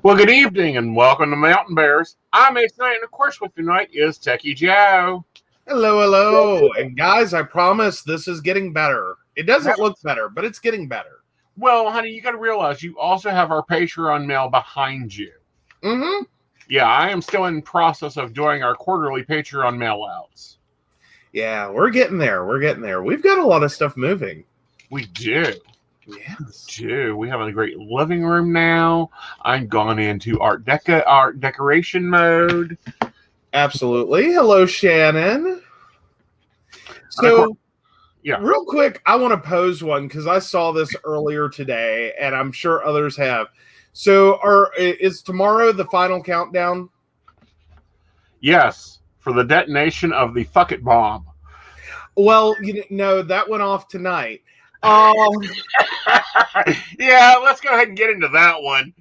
Well, good evening and welcome to Mountain Bears. I'm Ace Knight, and of course, with me tonight is Techie Joe. Hello, hello. And guys, I promise this is getting better. It doesn't look better, but it's getting better. Well, honey, you got to realize you also have our Patreon mail behind you. Mm-hmm. Yeah, I am still in process of doing our quarterly Patreon mail outs. Yeah, we're getting there. We're getting there. We've got a lot of stuff moving. We do. Yes. We do. We have a great living room now. I'm gone into art decoration mode. Absolutely. Hello, Shannon. So, yeah. Real quick, I want to pose one because I saw this earlier today, and I'm sure others have. So, is tomorrow the final countdown? Yes, for the detonation of the fuck it bomb. Well, no, that went off tonight. Yeah, let's go ahead and get into that one.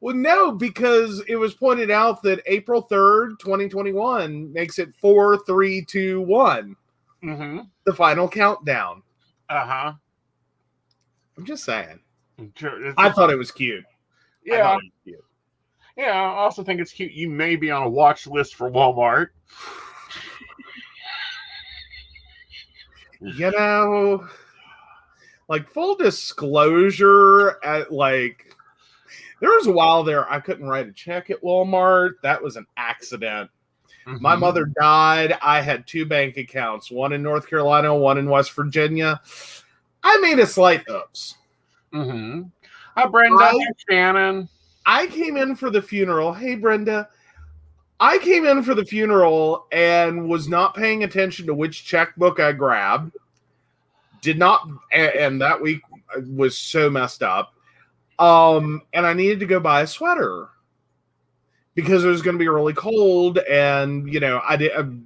Well, no, because it was pointed out that April 3rd, 2021 makes it 4, 3, 2, 1. Mm-hmm. The final countdown. Uh-huh. I'm just saying. I thought it was cute. Yeah. Yeah, I also think it's cute. You may be on a watch list for Walmart. Like full disclosure, there was a while there I couldn't write a check at Walmart. That was an accident. Mm-hmm. My mother died. I had 2 bank accounts, one in North Carolina, one in West Virginia. I made a slight oops. Mm-hmm. Hi, Brenda. Hi, Shannon. I came in for the funeral. Hey, Brenda. I came in for the funeral and was not paying attention to which checkbook I grabbed. And that week was so messed up. And I needed to go buy a sweater because it was going to be really cold. And, I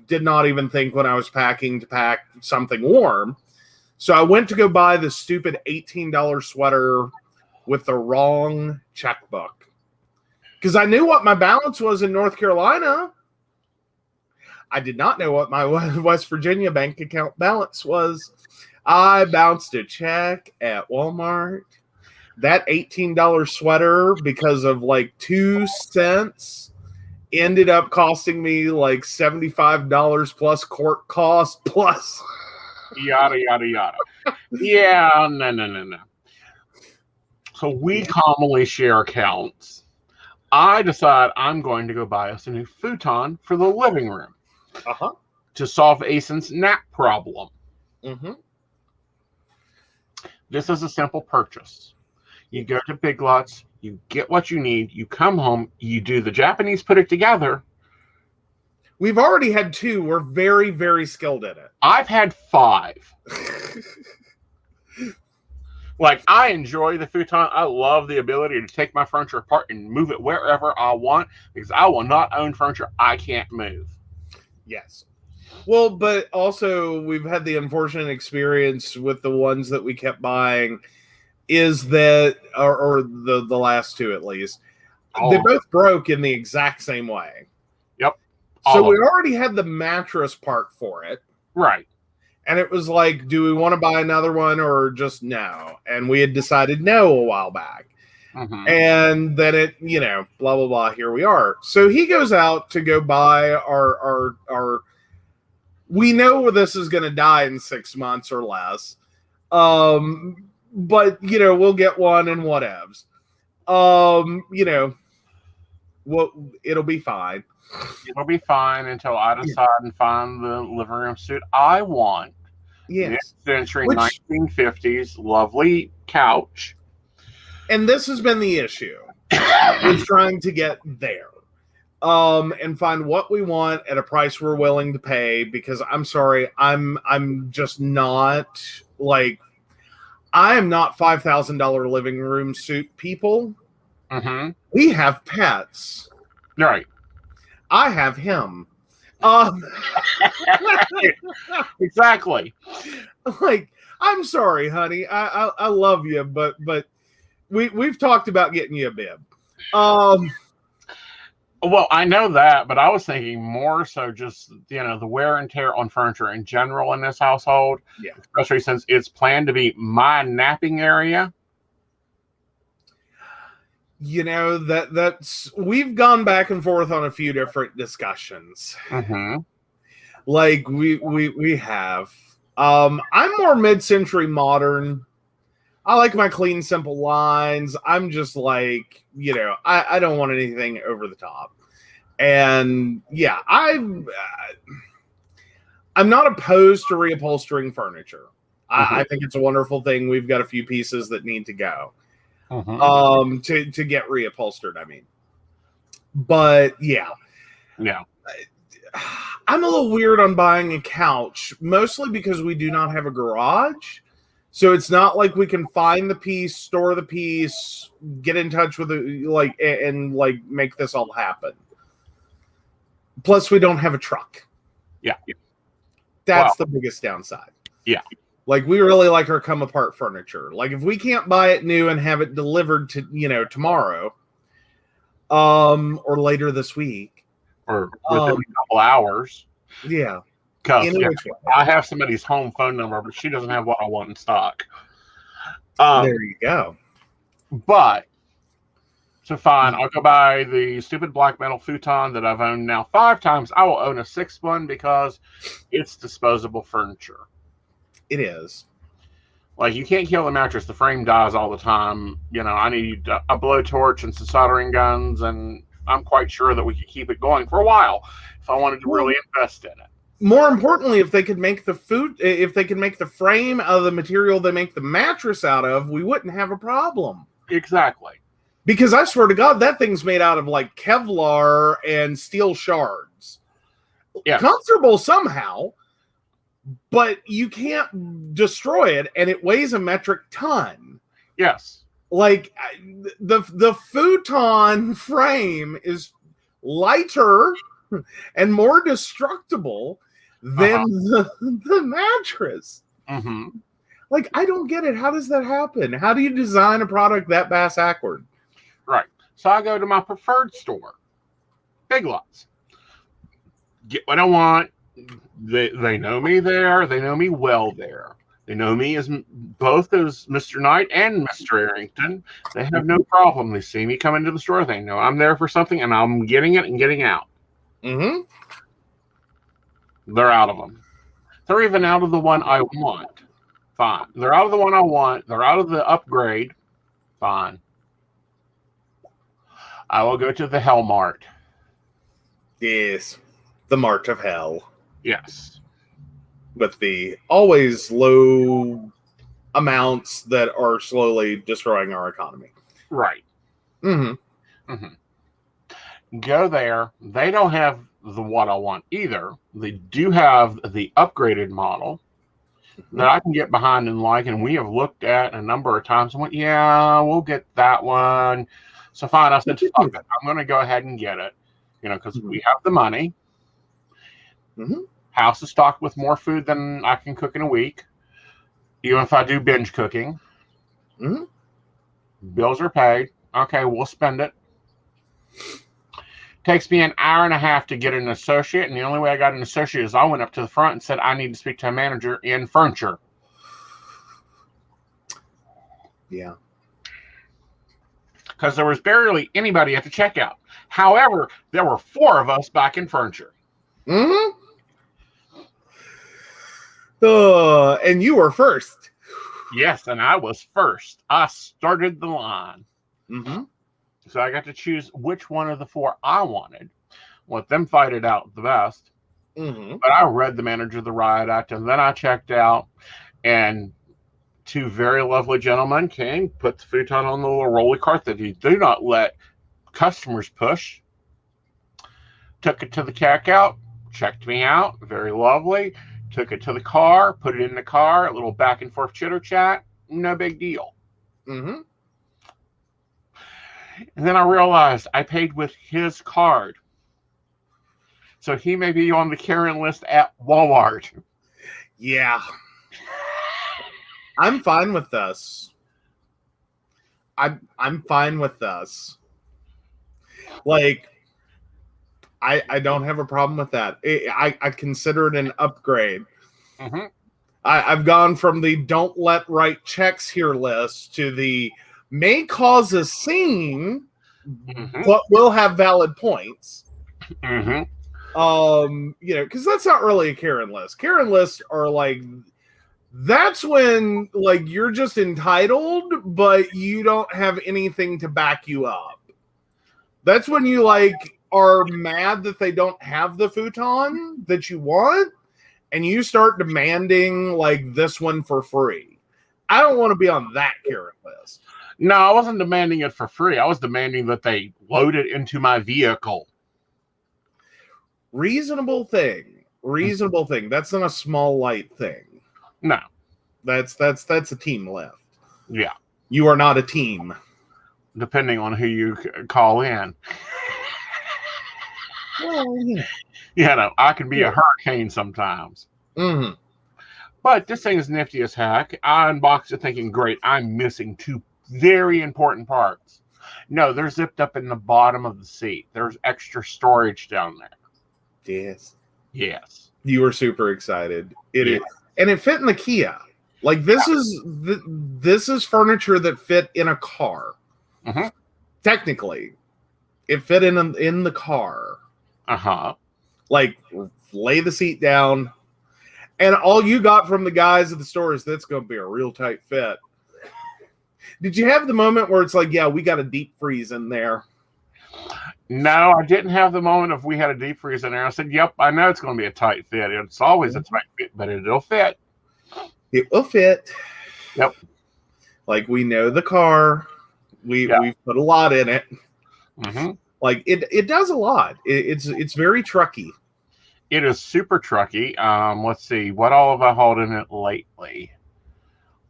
did not even think when I was packing to pack something warm. So I went to go buy the stupid $18 sweater with the wrong checkbook because I knew what my balance was in North Carolina. I did not know what my West Virginia bank account balance was. I bounced a check at Walmart. That $18 sweater, because of 2 cents, ended up costing me $75 plus court cost plus yada yada yada. Yeah, no. So we commonly share accounts. I decide I'm going to go buy us a new futon for the living room to solve Asen's nap problem. Mm-hmm. This is a simple purchase. You go to Big Lots, you get what you need, you come home, you do the Japanese put it together. We've already had 2. We're very, very skilled at it. I've had 5. I enjoy the futon. I love the ability to take my furniture apart and move it wherever I want because I will not own furniture I can't move. Yes. Well, but also we've had the unfortunate experience with the ones that we kept buying is that, or the last 2 at least, they both broke in the exact same way. Yep. So we already had the mattress part for it. Right. And it was do we want to buy another one or just no? And we had decided no a while back. Mm-hmm. And then it, blah, blah, blah, here we are. So he goes out to go buy our we know this is going to die in 6 months or less. But, we'll get one and whatevs. It'll be fine. It'll be fine until I decide and find the living room suit I want. Yes. Mid-century 1950s, lovely couch. And this has been the issue. Is trying to get there. And find what we want at a price we're willing to pay, because I'm sorry, I'm just not I am not $5,000 living room suit people. Mm-hmm. We have pets. Right. I have him. Exactly. I'm sorry, honey. I love you, but we've talked about getting you a bib. Well, I know that, but I was thinking more so just, the wear and tear on furniture in general in this household. Yeah. Especially since it's planned to be my napping area. that's we've gone back and forth on a few different discussions. Mm-hmm. Like we have. I'm more mid-century modern. I like my clean, simple lines. I'm just like, I don't want anything over the top. And yeah, I'm not opposed to reupholstering furniture. Mm-hmm. I think it's a wonderful thing. We've got a few pieces that need to go. Mm-hmm. To get reupholstered, I mean. But yeah. I'm a little weird on buying a couch, mostly because we do not have a garage. So it's not like we can find the piece, store the piece, get in touch with it, and make this all happen. Plus, we don't have a truck. Yeah. That's the biggest downside. Yeah. Like, we really like our come apart furniture. Like, if we can't buy it new and have it delivered to, tomorrow, or later this week, or within a couple hours. Yeah. Because I have somebody's home phone number, but she doesn't have what I want in stock. There you go. But, so fine, I'll go buy the stupid black metal futon that I've owned now 5 times. I will own a 6th one because it's disposable furniture. It is. Like, you can't kill the mattress. The frame dies all the time. I need a blowtorch and some soldering guns, and I'm quite sure that we could keep it going for a while if I wanted to really invest in it. More importantly, if they could make the frame out of the material they make the mattress out of, we wouldn't have a problem. Exactly. Because I swear to God, that thing's made out of like Kevlar and steel shards. Yeah. Comfortable somehow, but you can't destroy it, and it weighs a metric ton. Yes. Like, the futon frame is lighter and more destructible than the mattress. Mm-hmm. Like, I don't get it. How does that happen? How do you design a product that bass-backward? Right. So I go to my preferred store, Big Lots. Get what I want. They know me there. They know me well there. They know me as both as Mr. Knight and Mr. Arrington. They have no problem. They see me come into the store. They know I'm there for something, and I'm getting it and getting out. Mm-hmm. They're out of them. They're even out of the one I want. Fine. They're out of the one I want. They're out of the upgrade. Fine. I will go to the Hell Mart. Yes. The Mart of Hell. Yes. With the always low amounts that are slowly destroying our economy. Right. Mm-hmm. Mm-hmm. Go there. They don't have the what I want either. They do have the upgraded model that I can get behind and like, and we have looked at a number of times and went, yeah, we'll get that one. So fine, I said, fuck it. I'm going to go ahead and get it, because we have the money. Mm-hmm. House is stocked with more food than I can cook in a week, even if I do binge cooking. Mm-hmm. Bills are paid. Okay, we'll spend it. Takes me an hour and a half to get an associate, and the only way I got an associate is I went up to the front and said, I need to speak to a manager in furniture. Yeah. Because there was barely anybody at the checkout. However, there were 4 of us back in furniture. Mm-hmm. And you were first. Yes, and I was first. I started the line. Mm-hmm. So I got to choose which one of the 4 I wanted. Let them fight it out the best. Mm-hmm. But I read the manager of the riot act, and then I checked out, and 2 very lovely gentlemen came, put the futon on the little rolly cart that you do not let customers push. Took it to the checkout, checked me out, very lovely. Took it to the car, put it in the car, a little back and forth chitter chat, no big deal. Mm-hmm. And then I realized I paid with his card. So he may be on the Karen list at Walmart. Yeah. I'm fine with this. I'm fine with this. Like, I don't have a problem with that. I consider it an upgrade. Mm-hmm. I've gone from the don't let write checks here list to the may cause a scene, but will have valid points. Mm-hmm. You know, because that's not really a Karen list. Karen lists are like, that's when like you're just entitled, but you don't have anything to back you up. That's when you like are mad that they don't have the futon that you want, and you start demanding like this one for free. I don't want to be on that Karen list. No, I wasn't demanding it for free. I was demanding that they load it into my vehicle. Reasonable thing. That's not a small light thing. No. That's a team left. Yeah. You are not a team. Depending on who you call in. Well, yeah. You know, I can be a hurricane sometimes. Mm-hmm. But this thing is nifty as heck. I unboxed it thinking, great, I'm missing two very important parts. No, they're zipped up in the bottom of the seat. There's extra storage down there. Yes. Yes. You were super excited. It is. And it fit in the Kia. Like this is furniture that fit in a car. Mm-hmm. Technically, it fit in the car. Uh-huh. Like lay the seat down, and all you got from the guys at the store is that's going to be a real tight fit. Did you have the moment where it's like, yeah, we got a deep freeze in there? No, I didn't have the moment of we had a deep freeze in there. I said, yep, I know it's going to be a tight fit. It's always a tight fit, but it'll fit. It will fit. Yep. Like we know the car. We've put a lot in it. Mm-hmm. Like it does a lot. It's very trucky. It is super trucky. Let's see. What all have I hauled in it lately?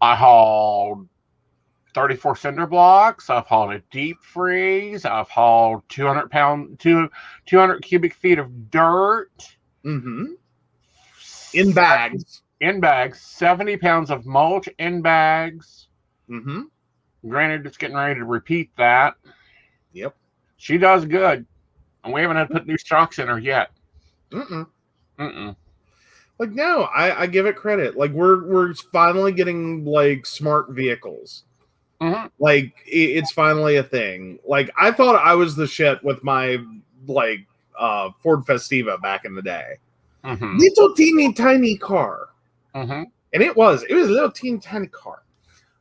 I hauled 34 cinder blocks. I've hauled a deep freeze. I've hauled 200 cubic feet of dirt. Mm-hmm. In bags. 70 pounds of mulch in bags. Mm-hmm. Granted, it's getting ready to repeat that. Yep. She does good. And we haven't had to put new shocks in her yet. Mm-mm. Mm-mm. Like, no, I give it credit. Like, we're finally getting, like, smart vehicles. Mm-hmm. Like, it's finally a thing. Like, I thought I was the shit with my, like, Ford Festiva back in the day. Mm-hmm. Little teeny tiny car. Mm-hmm. And it was a little teeny tiny car.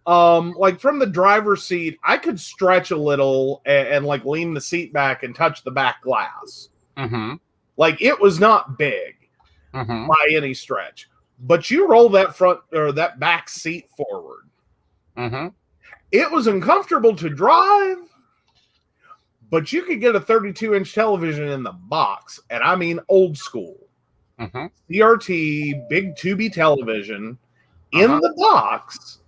Like from the driver's seat, I could stretch a little and like lean the seat back and touch the back glass. Mm-hmm. Like it was not big by any stretch, but you roll that front or that back seat forward. Mm-hmm. It was uncomfortable to drive, but you could get a 32-inch television in the box, and I mean old school. Mm-hmm. CRT, big Tubi television in the box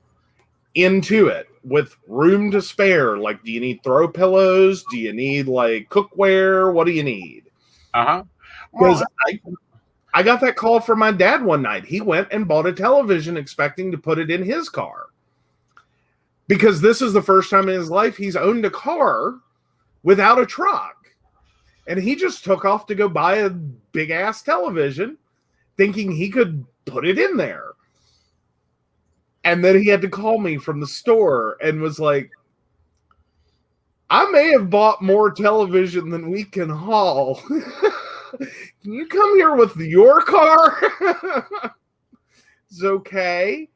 into it with room to spare. Like, do you need throw pillows? Do you need like cookware? What do you need? Because I got that call from my dad one night. He went and bought a television expecting to put it in his car. Because this is the first time in his life he's owned a car without a truck. And he just took off to go buy a big-ass television thinking he could put it in there. And then he had to call me from the store and was like, I may have bought more television than we can haul. Can you come here with your car? It's okay.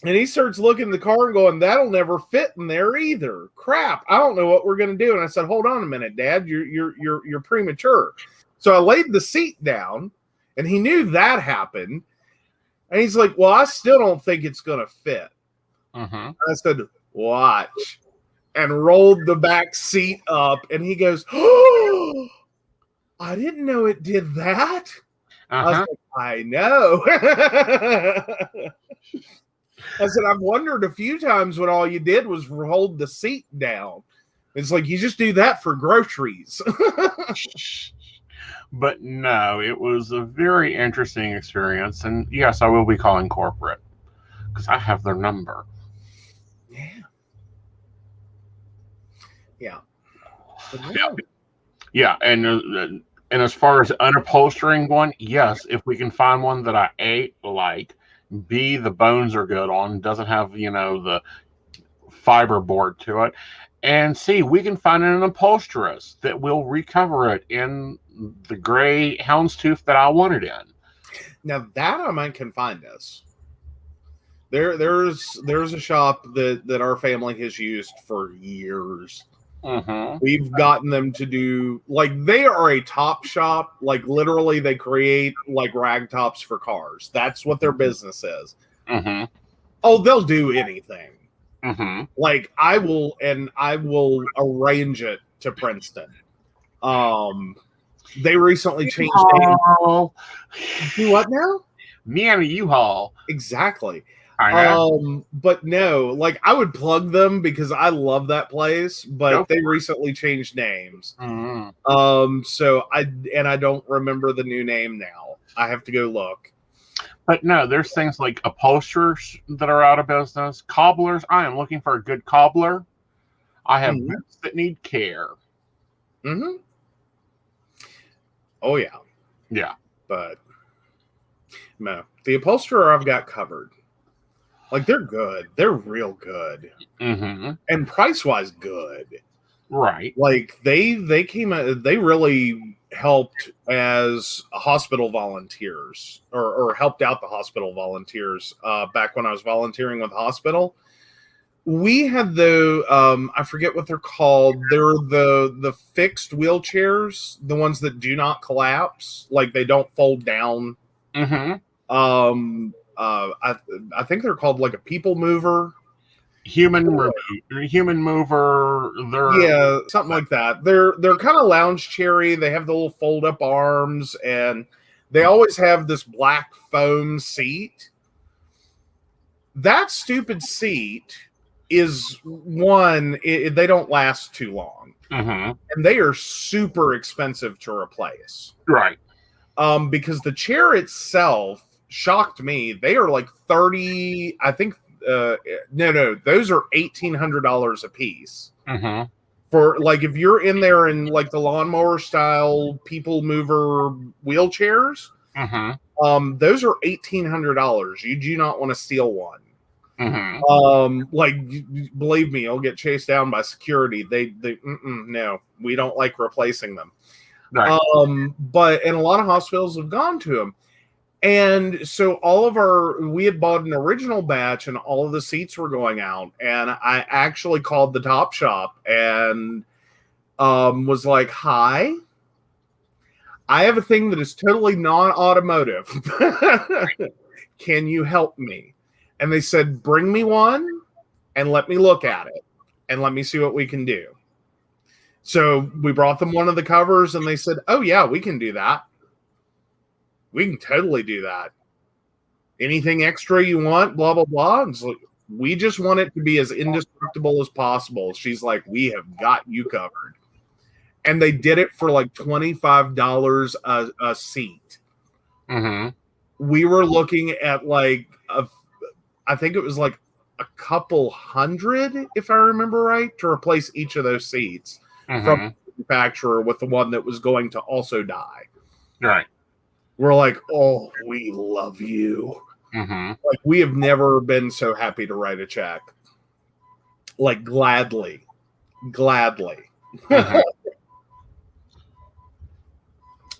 And he starts looking at the car and going, that'll never fit in there either. Crap, I don't know what we're going to do. And I said, hold on a minute, Dad, you're premature. So I laid the seat down, and he knew that happened. And he's like, well, I still don't think it's going to fit. I said, watch. And rolled the back seat up, and he goes, oh, I didn't know it did that. I was like, I know. I said, I've wondered a few times when all you did was hold the seat down. It's like, you just do that for groceries. But no, it was a very interesting experience. And yes, I will be calling corporate because I have their number. Yeah. And as far as unupholstering one, yes, if we can find one that I A, like, B, the bones are good on, doesn't have, the fiberboard to it, and see, we can find an upholsterist that will recover it in the gray houndstooth that I want it in. Now that I might can find us. There's a shop that our family has used for years. Mm-hmm. We've gotten them to do, like, they are a top shop. Like, literally, they create like rag tops for cars. That's what their business is. Mm-hmm. Oh, they'll do anything. Mm-hmm. Like, I will arrange it to Princeton. They recently changed names. Do what now? Me and a U-Haul. Exactly. I know. But no, like, I would plug them because I love that place, but they recently changed names. Mm-hmm. So I don't remember the new name now. I have to go look. But no, there's things like upholsterers that are out of business, cobblers. I am looking for a good cobbler. I have boots that need care. Mm-hmm. Oh yeah. Yeah. But no, the upholsterer I've got covered. Like, they're good. They're real good. Mm-hmm. And price-wise good. Right. Like, they really helped as hospital volunteers or helped out the hospital volunteers back when I was volunteering with the hospital. We had I forget what they're called. They're the fixed wheelchairs, the ones that do not collapse, like they don't fold down. Mm-hmm. I think they're called like a people mover. Human mover. Yeah, something like that. They're kind of lounge cherry. They have the little fold up arms, and they always have this black foam seat. That stupid seat is one. They don't last too long, and they are super expensive to replace. Right. Because the chair itself shocked me. They are like 30. I think. No, those are $1,800 a piece. Mm-hmm. For, like, if you're in there in like the lawnmower style people mover wheelchairs, those are $1,800. You do not want to steal one. Like, believe me, you'll get chased down by security. No, we don't like replacing them. Right. But and a lot of hospitals have gone to them. And so we had bought an original batch and all of the seats were going out. And I actually called the Top Shop and was like, hi, I have a thing that is totally non-automotive. Can you help me? And they said, bring me one and let me look at it and let me see what we can do. So we brought them one of the covers and they said, oh yeah, we can do that. We can totally do that. Anything extra you want, blah, blah, blah. And so we just want it to be as indestructible as possible. She's like, we have got you covered. And they did it for like $25 a seat. We were looking at like, I think it was like a couple hundred, if I remember right, to replace each of those seats from the manufacturer with the one that was going to also die. Right. We're like, oh, we love you. Like, we have never been so happy to write a check. Like, gladly.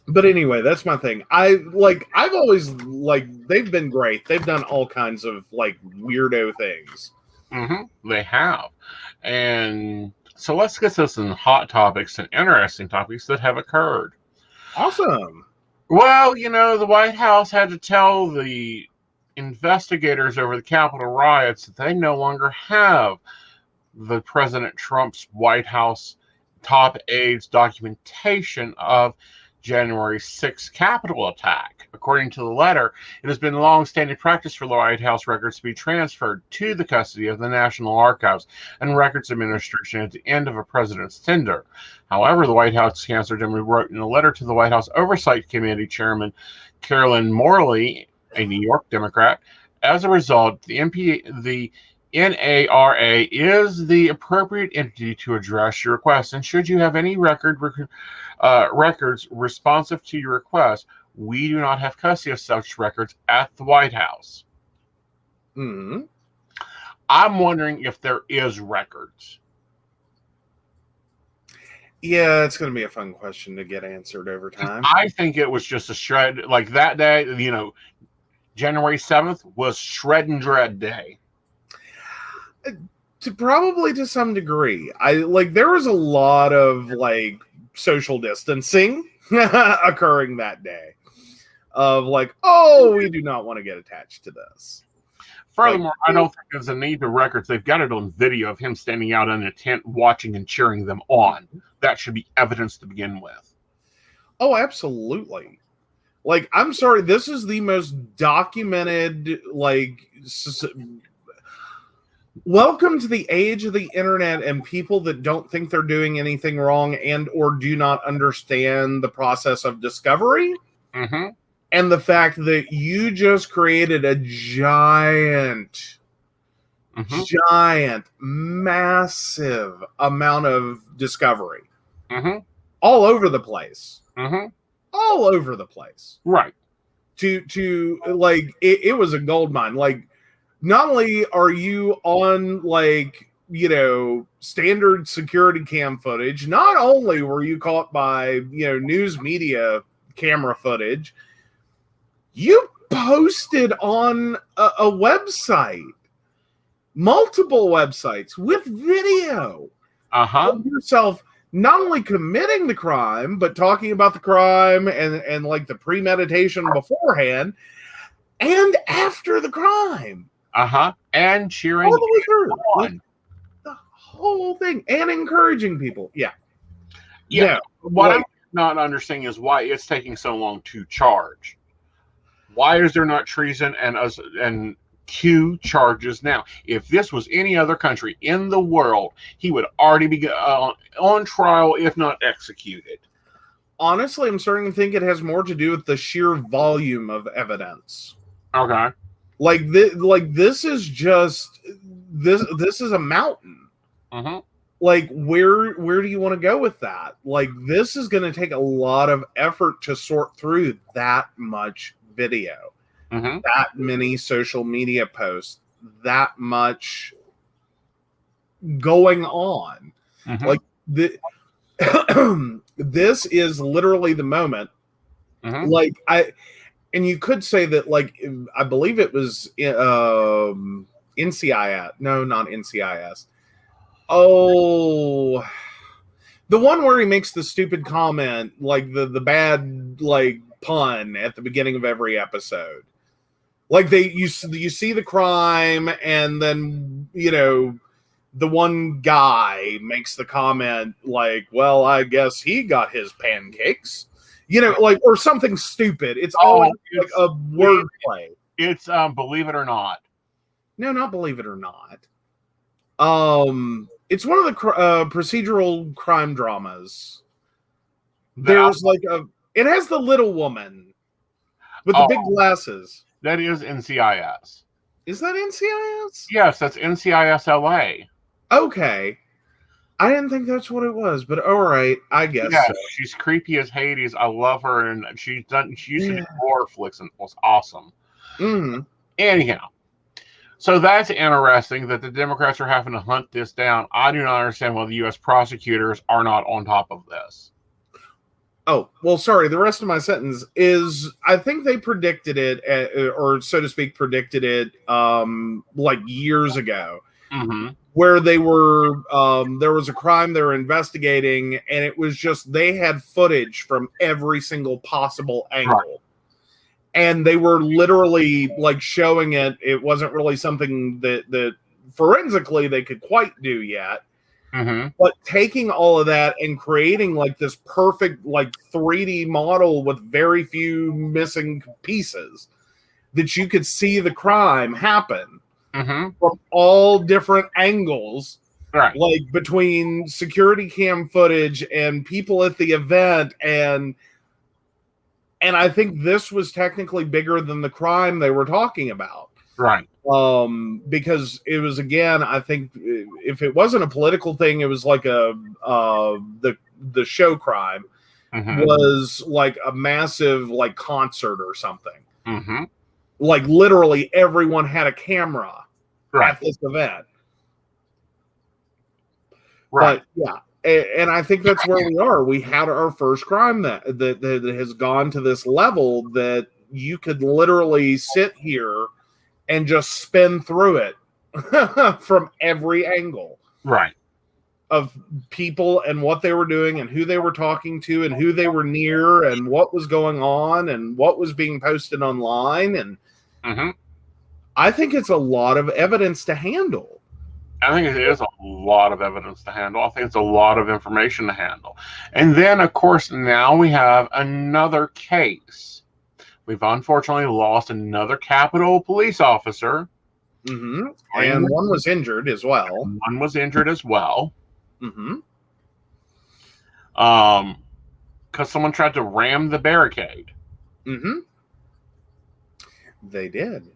But anyway, that's my thing. I've always, like, they've been great. They've done all kinds of, like, weirdo things. They have. And so let's get to some hot topics and interesting topics that have occurred. Awesome. Well, the White House had to tell the investigators over the Capitol riots that they no longer have the President Trump's White House top aides' documentation of January 6th Capitol attack. According to the letter, it has been long-standing practice for the White House records to be transferred to the custody of the National Archives and Records Administration at the end of a president's tenure. However, the White House answered and wrote in a letter to the White House Oversight Committee Chairman Carolyn Morley, a New York Democrat. As a result, the NARA is the appropriate entity to address your request, and should you have any records responsive to your request, we do not have custody of such records at the White House. I'm wondering if there is records. Yeah, it's going to be a fun question to get answered over time. I think it was just a shred. Like that day, January 7th was Shred and Dread Day. Probably to some degree. There was a lot of social distancing occurring that day. Of we do not want to get attached to this. Furthermore, I don't think there's a need for records. They've got it on video of him standing out in a tent watching and cheering them on. That should be evidence to begin with. Oh, absolutely. I'm sorry, this is the most documented, welcome to the age of the internet and people that don't think they're doing anything wrong and or do not understand the process of discovery. Mm-hmm. And the fact that you just created a giant, massive amount of discovery all over the place. All over the place. Right. It was a gold mine. Not only are you on standard security cam footage, not only were you caught by, news media camera footage, you posted on a website, multiple websites with video of yourself not only committing the crime, but talking about the crime and the premeditation beforehand and after the crime. And cheering all the way through. The whole thing. And encouraging people. Yeah. What I'm not understanding is why it's taking so long to charge. Why is there not treason and Q charges now? If this was any other country in the world, he would already be on trial, if not executed. Honestly, I'm starting to think it has more to do with the sheer volume of evidence. Okay. This is just this is a mountain. Where do you want to go with that? This is going to take a lot of effort to sort through that much video, that many social media posts, that much going on. This is literally the moment. And you could say that, I believe it was NCIS. No, not NCIS. Oh, the one where he makes the stupid comment, the bad, pun at the beginning of every episode. You see the crime, and then, the one guy makes the comment, well, I guess he got his pancakes. Or something stupid. It's always a wordplay. It's Believe It or Not. No, not Believe It or Not. It's one of the procedural crime dramas. There's it has the little woman with the big glasses. That is NCIS. Is that NCIS? Yes, that's NCIS LA. Okay. I didn't think that's what it was, but all right, I guess. Yeah, so. She's creepy as Hades. I love her, and she used to do horror flicks, and it was awesome. Anyhow, so that's interesting that the Democrats are having to hunt this down. I do not understand why the U.S. prosecutors are not on top of this. Oh, well, sorry. The rest of my sentence is, I think they predicted it, or so to speak, predicted it years ago. Where they were, there was a crime they were investigating, and it was just, they had footage from every single possible angle. Right. And they were literally showing it. It wasn't really something that forensically they could quite do yet. But taking all of that and creating this perfect 3D model with very few missing pieces that you could see the crime happen. From all different angles, right? Between security cam footage and people at the event, and I think this was technically bigger than the crime they were talking about, right? Because it was, again, I think if it wasn't a political thing, it was the show crime was a massive concert or something. Literally everyone had a camera Right. at this event. Right. But yeah, and I think that's where we are. We had our first crime that has gone to this level that you could literally sit here and just spin through it from every angle. Right. Of people and what they were doing and who they were talking to and who they were near and what was going on and what was being posted online. And I think it's a lot of evidence to handle. I think it is a lot of evidence to handle. I think it's a lot of information to handle. And then, of course, now we have another case. We've unfortunately lost another Capitol police officer. And one was injured as well. One was injured as well. Because someone tried to ram the barricade. They did.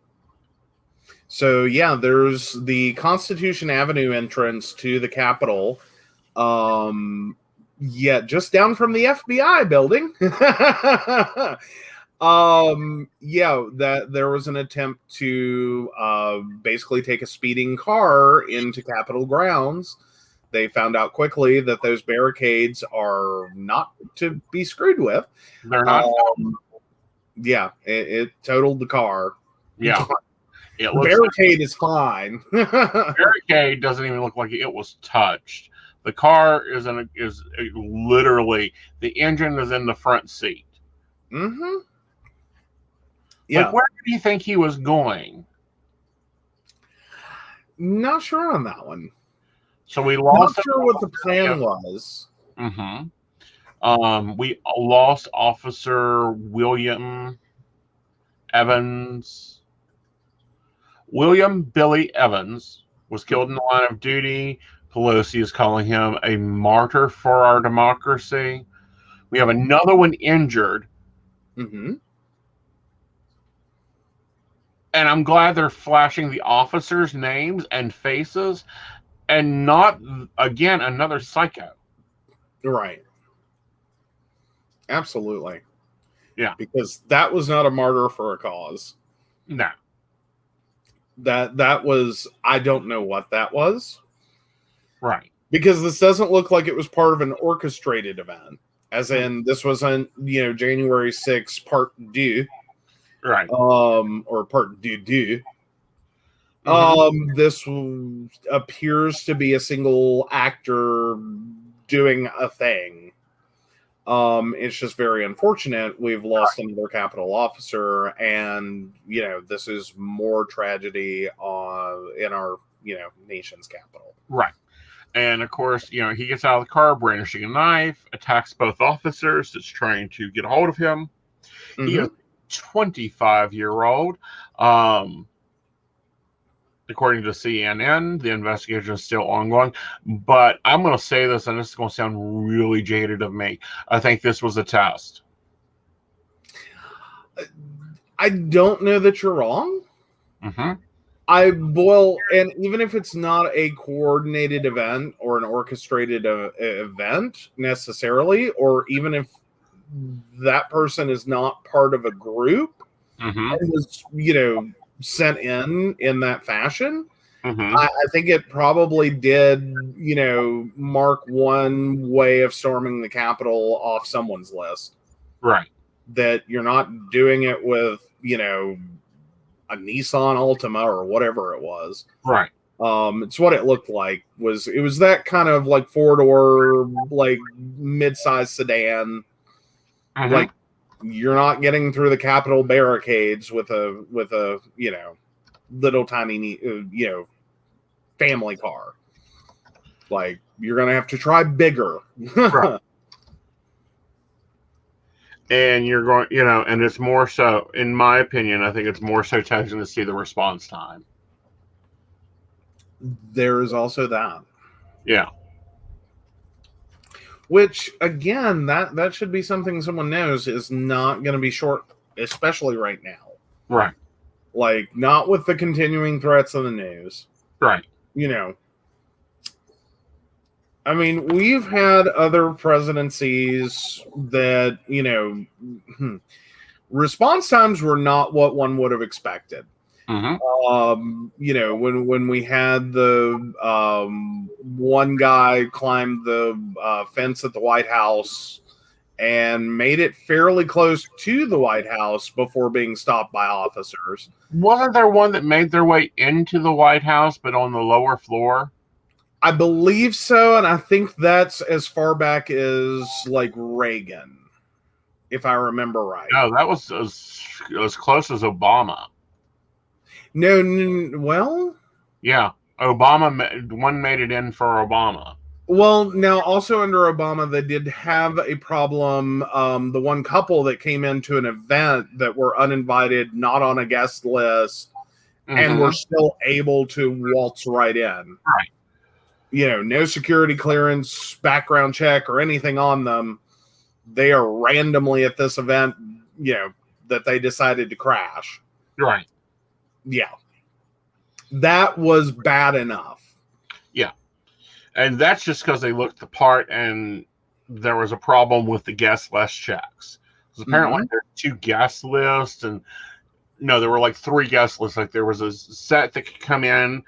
So, yeah, there's the Constitution Avenue entrance to the Capitol. Just down from the FBI building. That there was an attempt to basically take a speeding car into Capitol grounds. They found out quickly that those barricades are not to be screwed with. They're not. It totaled the car. Yeah. The barricade is fine. The barricade doesn't even look like it was touched. The car is literally, the engine is in the front seat. Yeah. Like, where do you think he was going? Not sure on that one. So we lost. Not sure what the plan was. We lost Officer William Evans. William Billy Evans was killed in the line of duty. Pelosi is calling him a martyr for our democracy. We have another one injured. And I'm glad they're flashing the officers' names and faces and not, again, another psycho. Right. Absolutely. Yeah. Because that was not a martyr for a cause. No. That was, I don't know what that was. Right. Because this doesn't look like it was part of an orchestrated event. As in, this wasn't, January 6th, part deux. Right. Or part deux. This appears to be a single actor doing a thing. It's just very unfortunate. We've lost another Capitol officer, and this is more tragedy in our nation's capital. Right. And of course, he gets out of the car brandishing a knife, attacks both officers that's trying to get a hold of him. He is a 25-year-old. According to CNN, the investigation is still ongoing. But I'm going to say this, and this is going to sound really jaded of me. I think this was a test. I don't know that you're wrong. And even if it's not a coordinated event or an orchestrated event necessarily, or even if that person is not part of a group and was, sent in that fashion, I think it probably did, mark one way of storming the Capitol off someone's list. Right. That you're not doing it with, a Nissan Altima or whatever it was. Right. It's what it looked like. It was that kind of like 4-door, like mid-sized sedan. Like, you're not getting through the Capitol barricades with a little tiny family car. Like, you're gonna have to try bigger. Right. And you're going, and it's more so, in my opinion, I think it's more so touching to see the response time. There is also that. Yeah. Which, again, that should be something someone knows is not going to be short, especially right now. Right. Like, not with the continuing threats of the news. Right. I mean, we've had other presidencies that, response times were not what one would have expected. When we had the one guy climb the fence at the White House and made it fairly close to the White House before being stopped by officers. Wasn't there one that made their way into the White House, but on the lower floor? I believe so, and I think that's as far back as like Reagan, if I remember right. No, that was as close as Obama. No, well, yeah, one made it in for Obama. Well, now also under Obama, they did have a problem. The one couple that came into an event that were uninvited, not on a guest list, and were still able to waltz right in. Right. No security clearance, background check, or anything on them. They are randomly at this event, that they decided to crash. Right. Yeah. That was bad enough. Yeah. And that's just because they looked the part and there was a problem with the guest list checks. Because apparently there's 2 guest lists, and no, there were like 3 guest lists. Like there was a set that could come in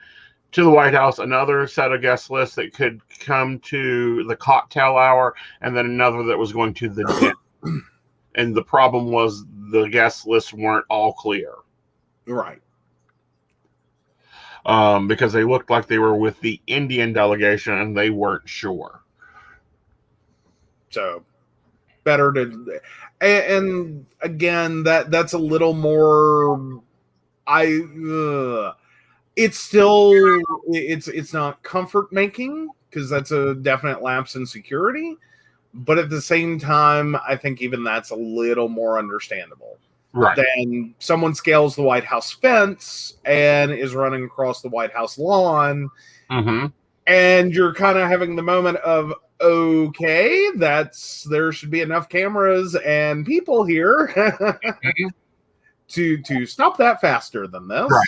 to the White House, another set of guest lists that could come to the cocktail hour, and then another that was going to the dinner. And the problem was the guest lists weren't all clear. Right. Because they looked like they were with the Indian delegation and they weren't sure. So better to, and again, that's a little more, it's still, it's not comfort making, because that's a definite lapse in security. But at the same time, I think even that's a little more understandable. Right. Then someone scales the White House fence and is running across the White House lawn, and you're kind of having the moment of, okay, there should be enough cameras and people here to stop that faster than this. Right.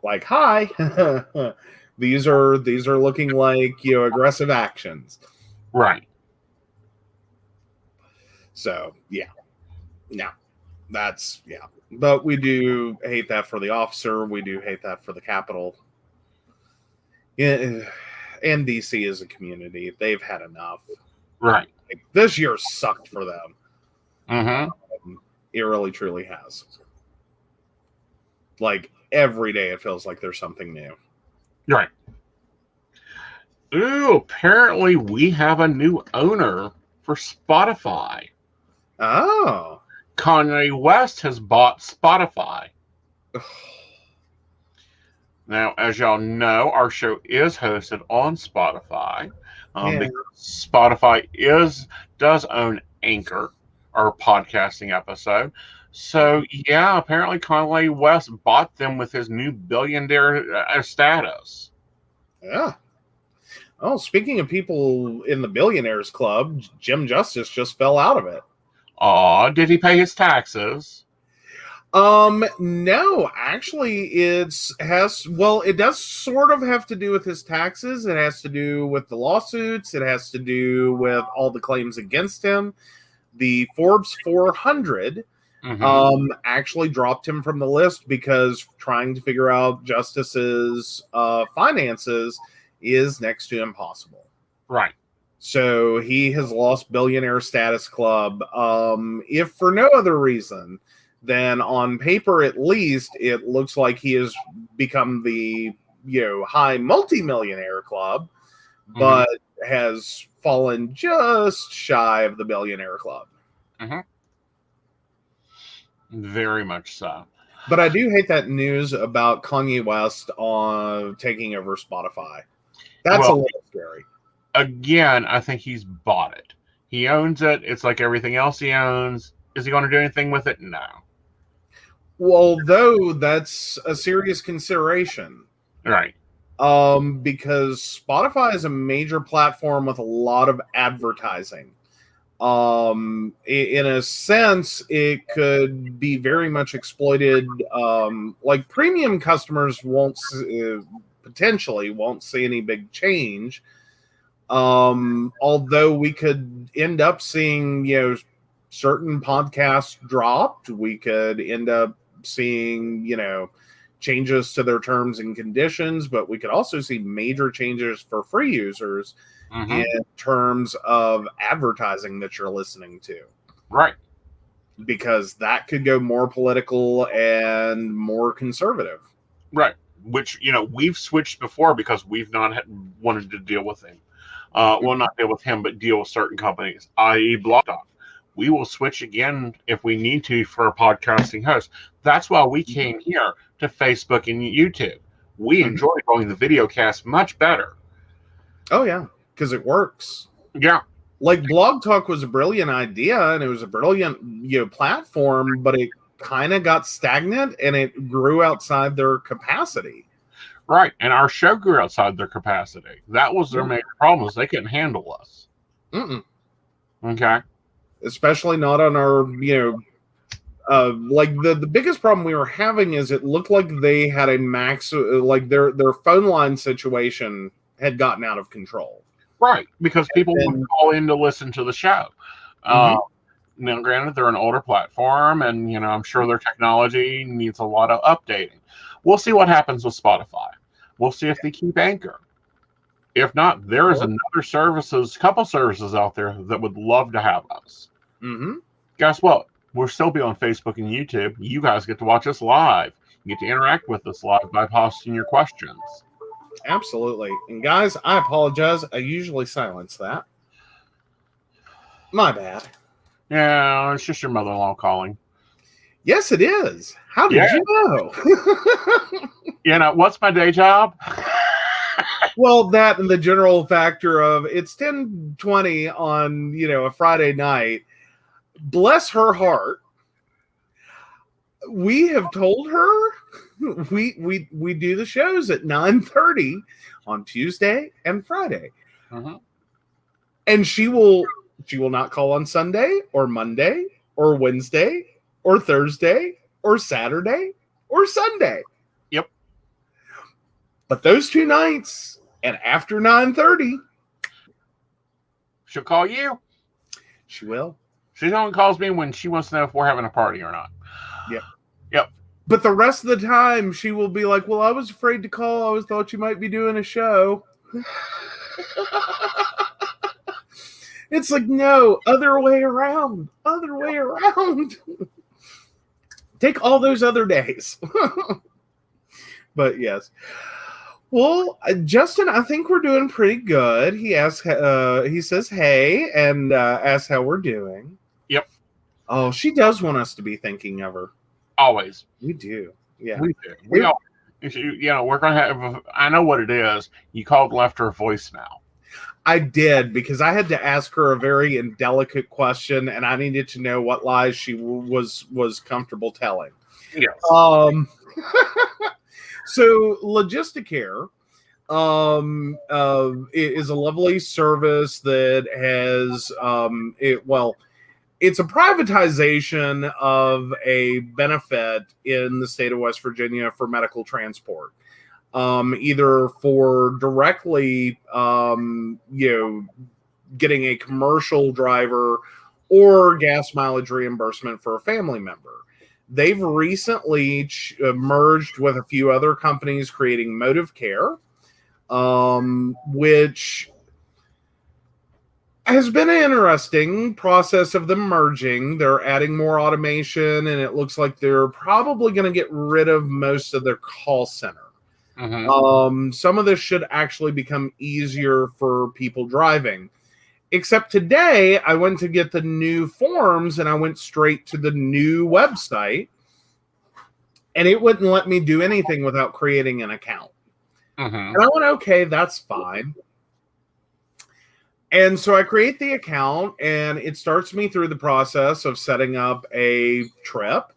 Like, hi, these are looking like aggressive actions. Right. So, yeah. No, that's, yeah. But we do hate that for the officer. We do hate that for the Capitol. Yeah, and DC as a community. They've had enough. Right. Like, this year sucked for them. It really, truly has. Like, every day it feels like there's something new. Right. Ooh, apparently we have a new owner for Spotify. Oh. Kanye West has bought Spotify. Now, as y'all know, our show is hosted on Spotify. Because Spotify does own Anchor, our podcasting episode. So, yeah, apparently Kanye West bought them with his new billionaire status. Yeah. Oh, speaking of people in the billionaires club, Jim Justice just fell out of it. Did he pay his taxes? No, actually it does sort of have to do with his taxes. It has to do with the lawsuits. It has to do with all the claims against him. The Forbes 400 actually dropped him from the list because trying to figure out Justice's finances is next to impossible. Right. So he has lost billionaire status club. If for no other reason than on paper, at least, it looks like he has become the high multimillionaire club, but has fallen just shy of the billionaire club. Very much so. But I do hate that news about Kanye West on taking over Spotify. That's a little scary. Again, I think he's bought it. He owns it. It's like everything else he owns. Is he going to do anything with it? No. Well, though, that's a serious consideration. Right. Because Spotify is a major platform with a lot of advertising. In a sense, it could be very much exploited. Like premium customers potentially won't see any big change. Although we could end up seeing, certain podcasts dropped, we could end up seeing, changes to their terms and conditions, but we could also see major changes for free users in terms of advertising that you're listening to. Right. Because that could go more political and more conservative. Right. Which, we've switched before because we've not wanted to deal with him. Well, not deal with him, but deal with certain companies, i.e. Blog Talk. We will switch again if we need to for a podcasting host. That's why we came here to Facebook and YouTube. We enjoy going the video cast much better. Oh, yeah, because it works. Yeah. Like Blog Talk was a brilliant idea and it was a brilliant platform, but it kind of got stagnant and it grew outside their capacity. Right. And our show grew outside their capacity. That was their major problem, is they couldn't handle us. Okay. Especially not on our, like the biggest problem we were having is it looked like they had a max, like their phone line situation had gotten out of control. Right, because people would call in to listen to the show. Now, granted, they're an older platform, and I'm sure their technology needs a lot of updating. We'll see what happens with Spotify. We'll see if they keep Anchor. If not, there is couple services out there that would love to have us. Guess what? We'll still be on Facebook and YouTube. You guys get to watch us live. You get to interact with us live by posting your questions. Absolutely. And guys, I apologize. I usually silence that. My bad. Yeah, it's just your mother-in-law calling. Yes, it is. How did you know? What's my day job? Well, that and the general factor of it's 10:20 on, a Friday night. Bless her heart. We have told her we do the shows at 9:30 on Tuesday and Friday. And she will not call on Sunday or Monday or Wednesday or Thursday or Saturday or Sunday. Yep. But those 2 nights and after 9:30, she'll call you. She will. She only calls me when she wants to know if we're having a party or not. Yep. But the rest of the time, she will be like, well, I was afraid to call. I always thought you might be doing a show. It's like, no, other way around. Take all those other days. But yes. Well, Justin, I think we're doing pretty good. He says, hey, and asks how we're doing. Yep. Oh, she does want us to be thinking of her. Always. We do. Yeah. We do. We're going to have, I know what it is. You called, left her a voicemail. I did, because I had to ask her a very indelicate question, and I needed to know what lies she was comfortable telling. Yes. So Logisticare is a lovely service that has it's a privatization of a benefit in the state of West Virginia for medical transport, either for directly getting a commercial driver or gas mileage reimbursement for a family member. They've recently merged with a few other companies creating Motive Care, which has been an interesting process of them merging. They're adding more automation, and it looks like they're probably going to get rid of most of their call center. Some of this should actually become easier for people driving. Except today, I went to get the new forms, and I went straight to the new website, and it wouldn't let me do anything without creating an account. And I went, okay, that's fine. And so I create the account, and it starts me through the process of setting up a trip.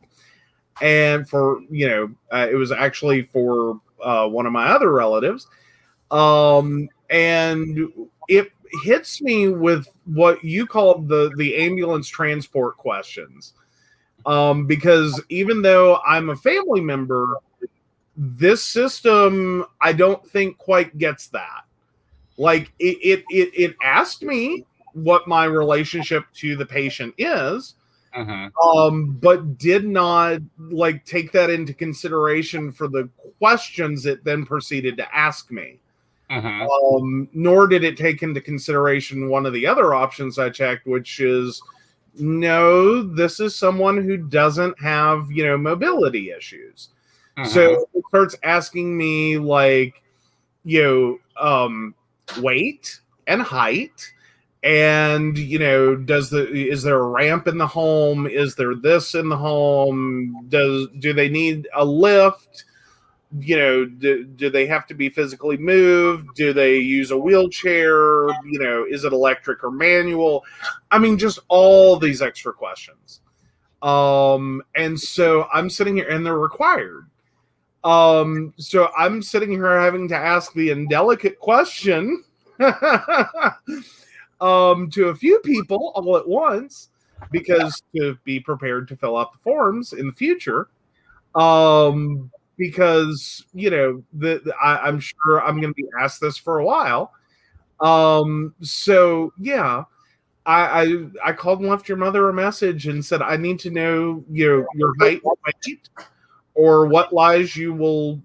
And for, it was actually for one of my other relatives. And it hits me with what you called the ambulance transport questions. Because even though I'm a family member, this system, I don't think quite gets that. Like it asked me what my relationship to the patient is, But did not like take that into consideration for the questions it then proceeded to ask me. Nor did it take into consideration one of the other options I checked, which is no, this is someone who doesn't have, mobility issues. So it starts asking me like, weight and height. And is there a ramp in the home? Is there this in the home? Do they need a lift? Do they have to be physically moved? Do they use a wheelchair? Is it electric or manual? I mean, just all these extra questions. And so I'm sitting here, and they're required. So I'm sitting here having to ask the indelicate question to a few people all at once, because to be prepared to fill out the forms in the future. Because I'm sure I'm going to be asked this for a while. So yeah, I called and left your mother a message and said, I need to know your height and weight, or what lies you will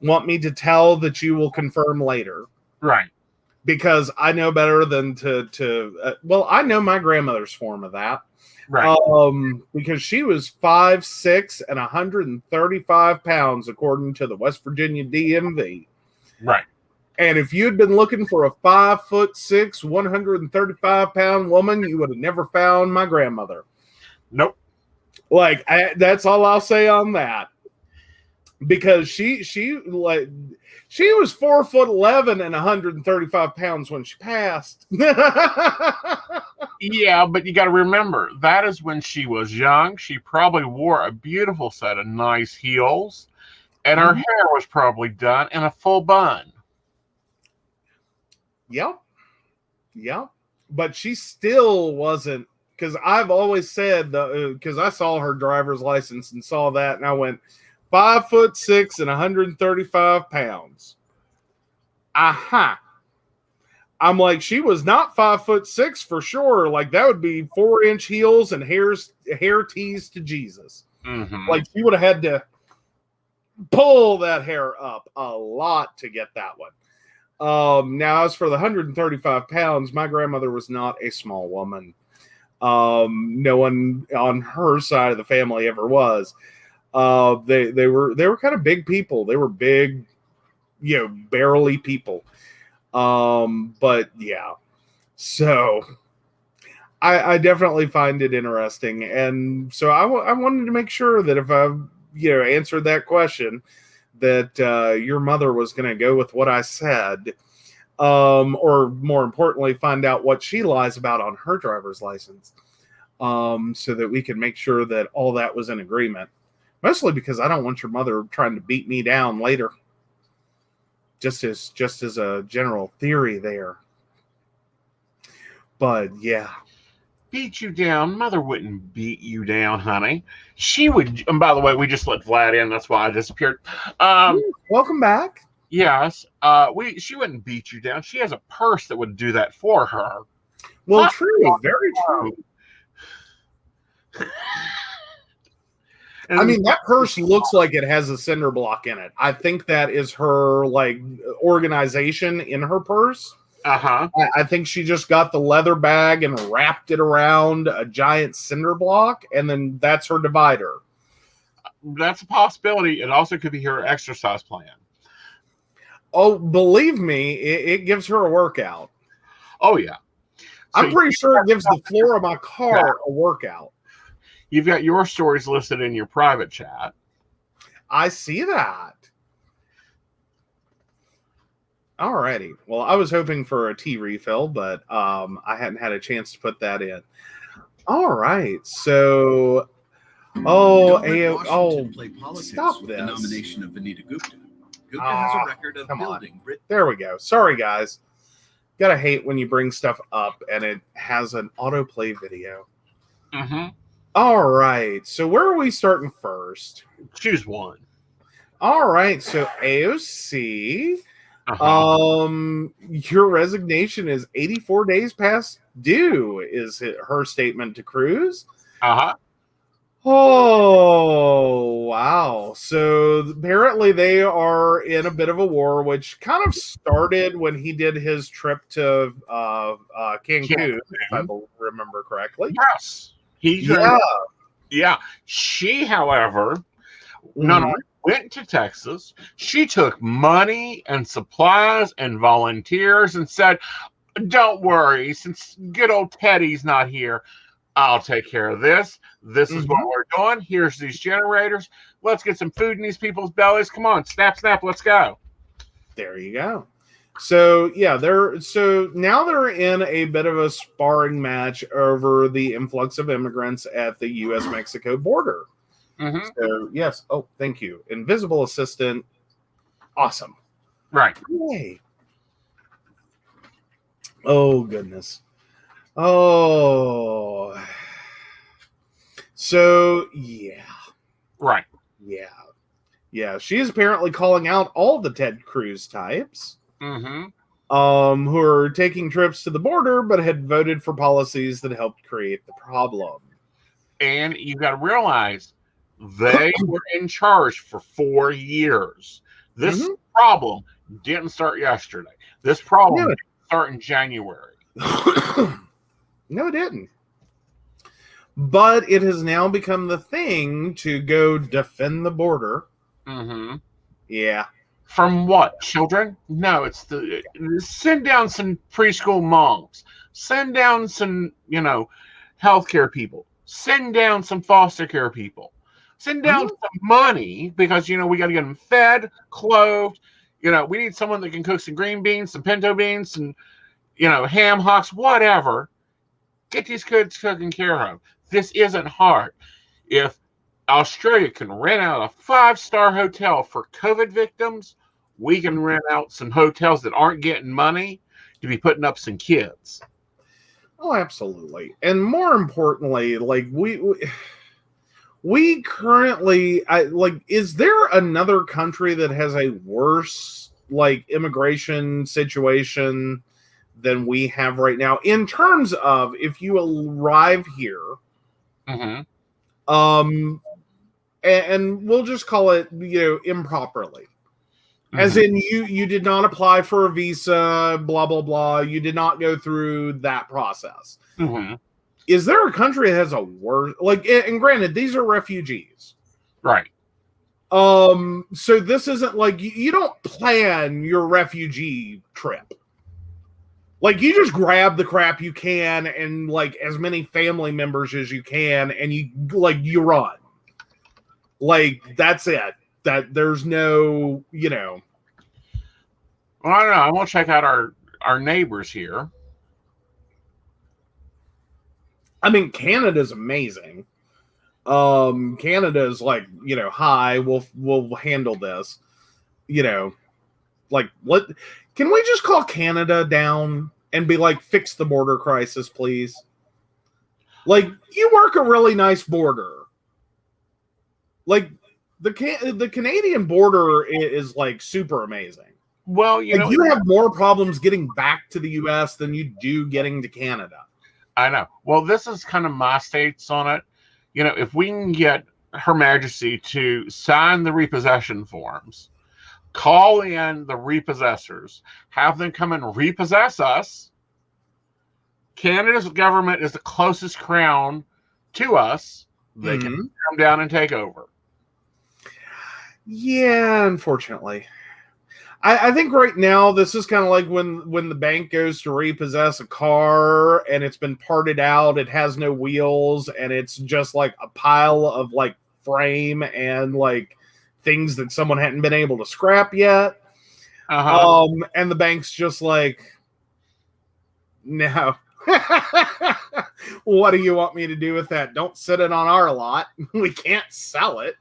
want me to tell that you will confirm later. Right. Because I know better than well, I know my grandmother's form of that. Right. Because she was 5'6" and 135 pounds, according to the West Virginia DMV. Right. And if you'd been looking for a 5'6", 135-pound woman, you would have never found my grandmother. Nope. Like, that's all I'll say on that. Because she was 4'11" and 135 pounds when she passed. Yeah, but you got to remember, that is when she was young. She probably wore a beautiful set of nice heels, and her hair was probably done in a full bun. Yep. But she still wasn't, because I've always said, because I saw her driver's license and saw that, and I went, 5'6" and 135 pounds. Aha. I'm like, she was not 5'6" for sure. Like, that would be 4-inch heels and hair teased to Jesus. Like, she would have had to pull that hair up a lot to get that one. Now, as for the 135 pounds, my grandmother was not a small woman. No one on her side of the family ever was. They were kind of big people. They were big, barely people. But yeah, so I definitely find it interesting. And so I wanted to make sure that if I, answered that question, that your mother was going to go with what I said, or more importantly, find out what she lies about on her driver's license, so that we can make sure that all that was in agreement. Mostly because I don't want your mother trying to beat me down later. Just as a general theory there. But yeah. Beat you down? Mother wouldn't beat you down, honey. She would. And by the way, we just let Vlad in. That's why I disappeared. Welcome back. Yes. She wouldn't beat you down. She has a purse that would do that for her. Well, true. Very true. I mean, that purse looks like it has a cinder block in it. I think that is her, like, organization in her purse. I think she just got the leather bag and wrapped it around a giant cinder block, and then that's her divider. That's a possibility. It also could be her exercise plan. Oh, believe me, it gives her a workout. Oh, yeah. I'm pretty sure it gives the floor of my car a workout. You've got your stories listed in your private chat. I see that. Alrighty. Well, I was hoping for a tea refill, but I hadn't had a chance to put that in. All right. So, stop this. The nomination of Vanita Gupta. Gupta has a record of building. There we go. Sorry, guys. Gotta hate when you bring stuff up and it has an autoplay video. All right. So where are we starting first? Choose one. All right. So AOC. Your resignation is 84 days past due, is her statement to Cruz. Oh, wow. So apparently they are in a bit of a war, which kind of started when he did his trip to Cancun, if I remember correctly. Yes. Yeah. She, however, not only went to Texas, she took money and supplies and volunteers and said, don't worry, since good old Teddy's not here, I'll take care of this. This is what we're doing. Here's these generators. Let's get some food in these people's bellies. Come on, snap, snap, let's go. There you go. So yeah, now they're in a bit of a sparring match over the influx of immigrants at the U.S.-Mexico border. So yes, oh, thank you, invisible assistant, awesome, right? Yay. Oh goodness. Oh, so yeah, right, yeah. She is apparently calling out all the Ted Cruz types, who are taking trips to the border, but had voted for policies that helped create the problem. And you got to realize they were in charge for 4 years. This problem didn't start yesterday. This problem didn't start in January. No, it didn't. But it has now become the thing to go defend the border. Yeah. From what? Children? No, it's send down some preschool moms. Send down some, healthcare people. Send down some foster care people. Send down some money because, we got to get them fed, clothed. We need someone that can cook some green beans, some pinto beans, some, ham hocks, whatever. Get these kids taken care of. This isn't hard. If Australia can rent out a 5-star hotel for COVID victims, we can rent out some hotels that aren't getting money to be putting up some kids. Oh, absolutely. And more importantly, like we currently, is there another country that has a worse immigration situation than we have right now in terms of if you arrive here, and we'll just call it, improperly, as in you did not apply for a visa, blah blah blah. You did not go through that process. Is there a country that has a worse, and granted, these are refugees, right? So this isn't like you don't plan your refugee trip. You just grab the crap you can and as many family members as you can, and you run. That's it. That there's no, Well, I don't know. I want to check out our neighbors here. I mean, Canada's amazing. Canada's hi, we'll handle this. Can we just call Canada down and be fix the border crisis, please? You work a really nice border. The Canadian border is super amazing. Well, you have more problems getting back to the U.S. than you do getting to Canada. I know. Well, this is kind of my states on it. If we can get Her Majesty to sign the repossession forms, call in the repossessors, have them come and repossess us. Canada's government is the closest crown to us. They can come down and take over. Yeah, unfortunately. I think right now this is kind of like when the bank goes to repossess a car and it's been parted out, it has no wheels, and it's just a pile of frame and things that someone hadn't been able to scrap yet. And the bank's just no. What do you want me to do with that? Don't sit it on our lot. We can't sell it.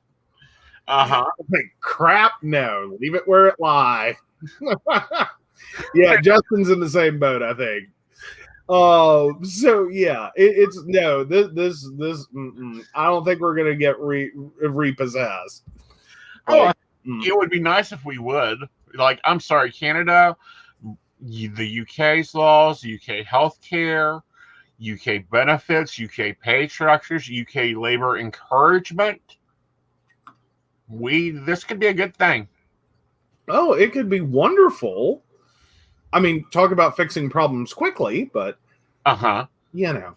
Crap, no. Leave it where it lie. Yeah, Justin's in the same boat, I think. So yeah, it's no. This. I don't think we're gonna get repossessed. It would be nice if we would. Like, I'm sorry, Canada, the UK's laws, UK healthcare, UK benefits, UK pay structures, UK labor encouragement. This could be a good thing. Oh, it could be wonderful. I mean, talk about fixing problems quickly, but you know.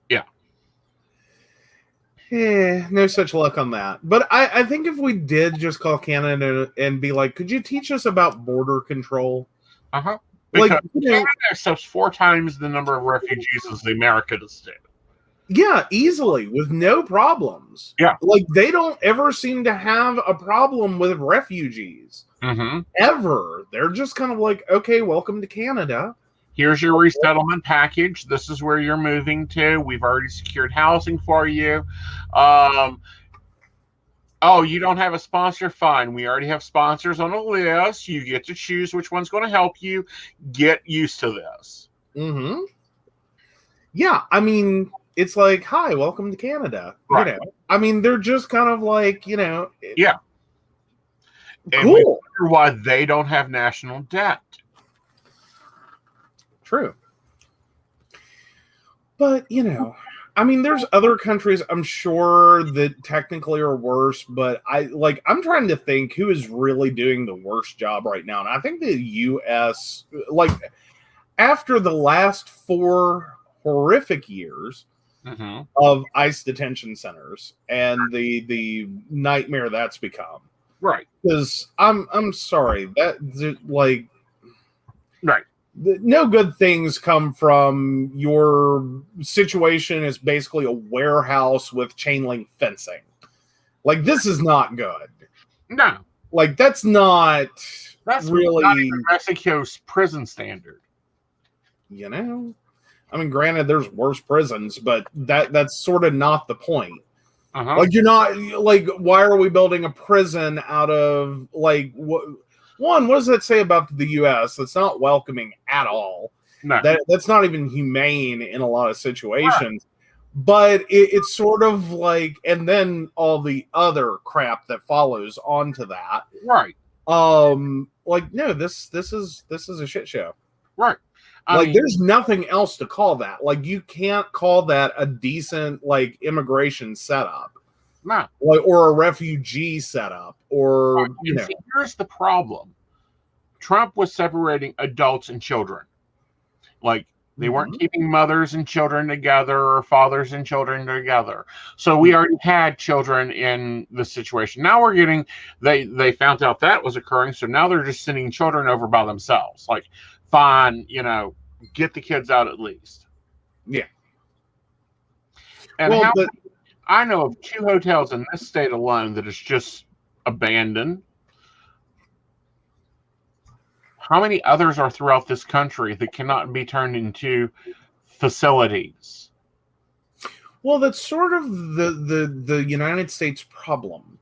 Yeah. No such luck on that. But I think if we did just call Canada and be like, could you teach us about border control? Because Like, Canada accepts 4 times the number of refugees as the Americans do. Yeah, easily, with no problems. Yeah. Like, they don't ever seem to have a problem with refugees. Ever. They're just kind of like, okay, welcome to Canada. Here's your resettlement package. This is where you're moving to. We've already secured housing for you. Oh, you don't have a sponsor? Fine. We already have sponsors on a list. You get to choose which one's going to help you. Get used to this. Yeah, I mean, it's like, hi, welcome to Canada. Right. You know, I mean, they're just kind of like, you know. Yeah. And Cool. we wonder why they don't have national debt. True. But, you know, I mean, there's other countries I'm sure that technically are worse, but I'm trying to think who is really doing the worst job right now. And I think the US, like, after the last 4 horrific years of ICE detention centers and the nightmare that's become. Right. Because I'm sorry, that, like, right. No good things come from your situation is basically a warehouse with chain link fencing. Like, this is not good. No. Like, that's really not even Mexico's prison standard. You know? I mean, granted, there's worse prisons, but that's sort of not the point. Like, you're not, like, why are we building a prison out of, like, what does that say about the U.S.? That's not welcoming at all. No. That's not even humane in a lot of situations. Right. But it's sort of like, and then all the other crap that follows onto that. Right. Like, no, this is a shit show. Right. I mean, there's nothing else to call that. Like, you can't call that a decent, like, immigration setup. No. Like, or a refugee setup, or, right. you know. See, here's the problem. Trump was separating adults and children. Like, they weren't keeping mothers and children together or fathers and children together. So we already had children in the situation. Now we're getting, they found out that was occurring, so now they're just sending children over by themselves. Like, fine, you know, get the kids out at least. Yeah. And I know of 2 hotels in this state alone that is just abandoned. How many others are throughout this country that cannot be turned into facilities? Well, that's sort of the United States problem.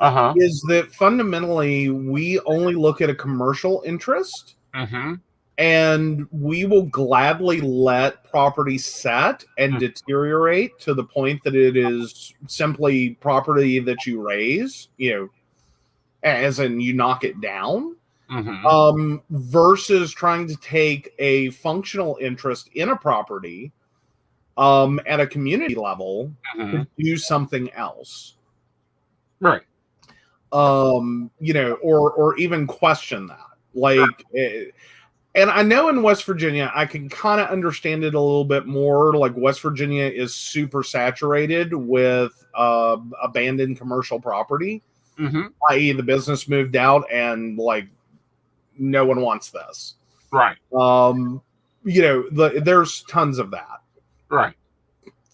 Uh-huh. Is that fundamentally we only look at a commercial interest, and we will gladly let property set and deteriorate to the point that it is simply property that you raise, you know, as in you knock it down, versus trying to take a functional interest in a property at a community level to do something else. Right. You know, or even question that. Like, and I know in West Virginia, I can kind of understand it a little bit more. Like, West Virginia is super saturated with abandoned commercial property, i.e. the business moved out and, like, no one wants this. Right. You know, there's tons of that. Right.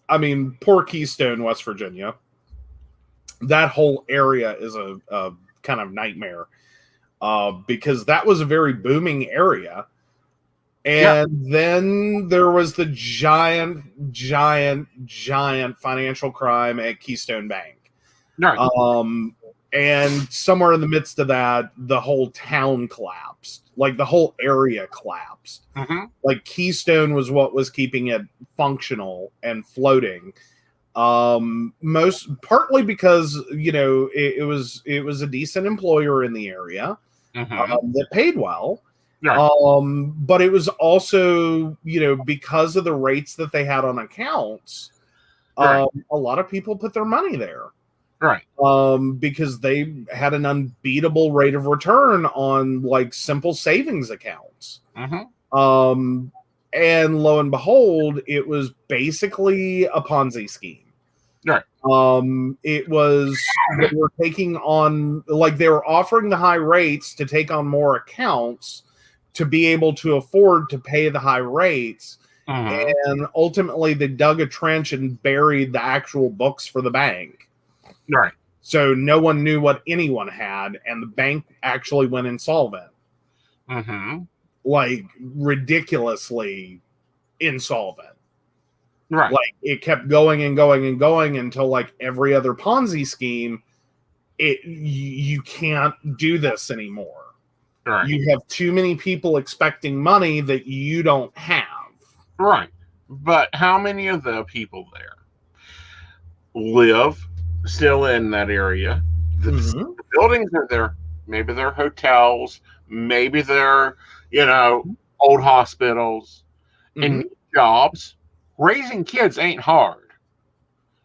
I mean, poor Keystone, West Virginia. That whole area is a kind of nightmare because that was a very booming area. And then there was the giant financial crime at Keystone Bank. Right. And somewhere in the midst of that, the whole town collapsed. Like, the whole area collapsed. Like, Keystone was what was keeping it functional and floating. Partly because, you know, it was a decent employer in the area. that paid well. Right. But it was also, because of the rates that they had on accounts, Right. a lot of people put their money there. Right. Because they had an unbeatable rate of return on like simple savings accounts. And lo and behold, it was basically a Ponzi scheme. Right. It was, they were taking on, like, they were offering the high rates to take on more accounts to be able to afford to pay the high rates. And ultimately they dug a trench and buried the actual books for the bank. Right. So no one knew what anyone had, and the bank actually went insolvent. Like, ridiculously insolvent. Right. Like, it kept going and going and going until, like every other Ponzi scheme, you can't do this anymore. Right. You have too many people expecting money that you don't have. Right. But how many of the people there live still in that area? The buildings are there. Maybe they're hotels. Maybe they're, old hospitals and jobs. Raising kids ain't hard.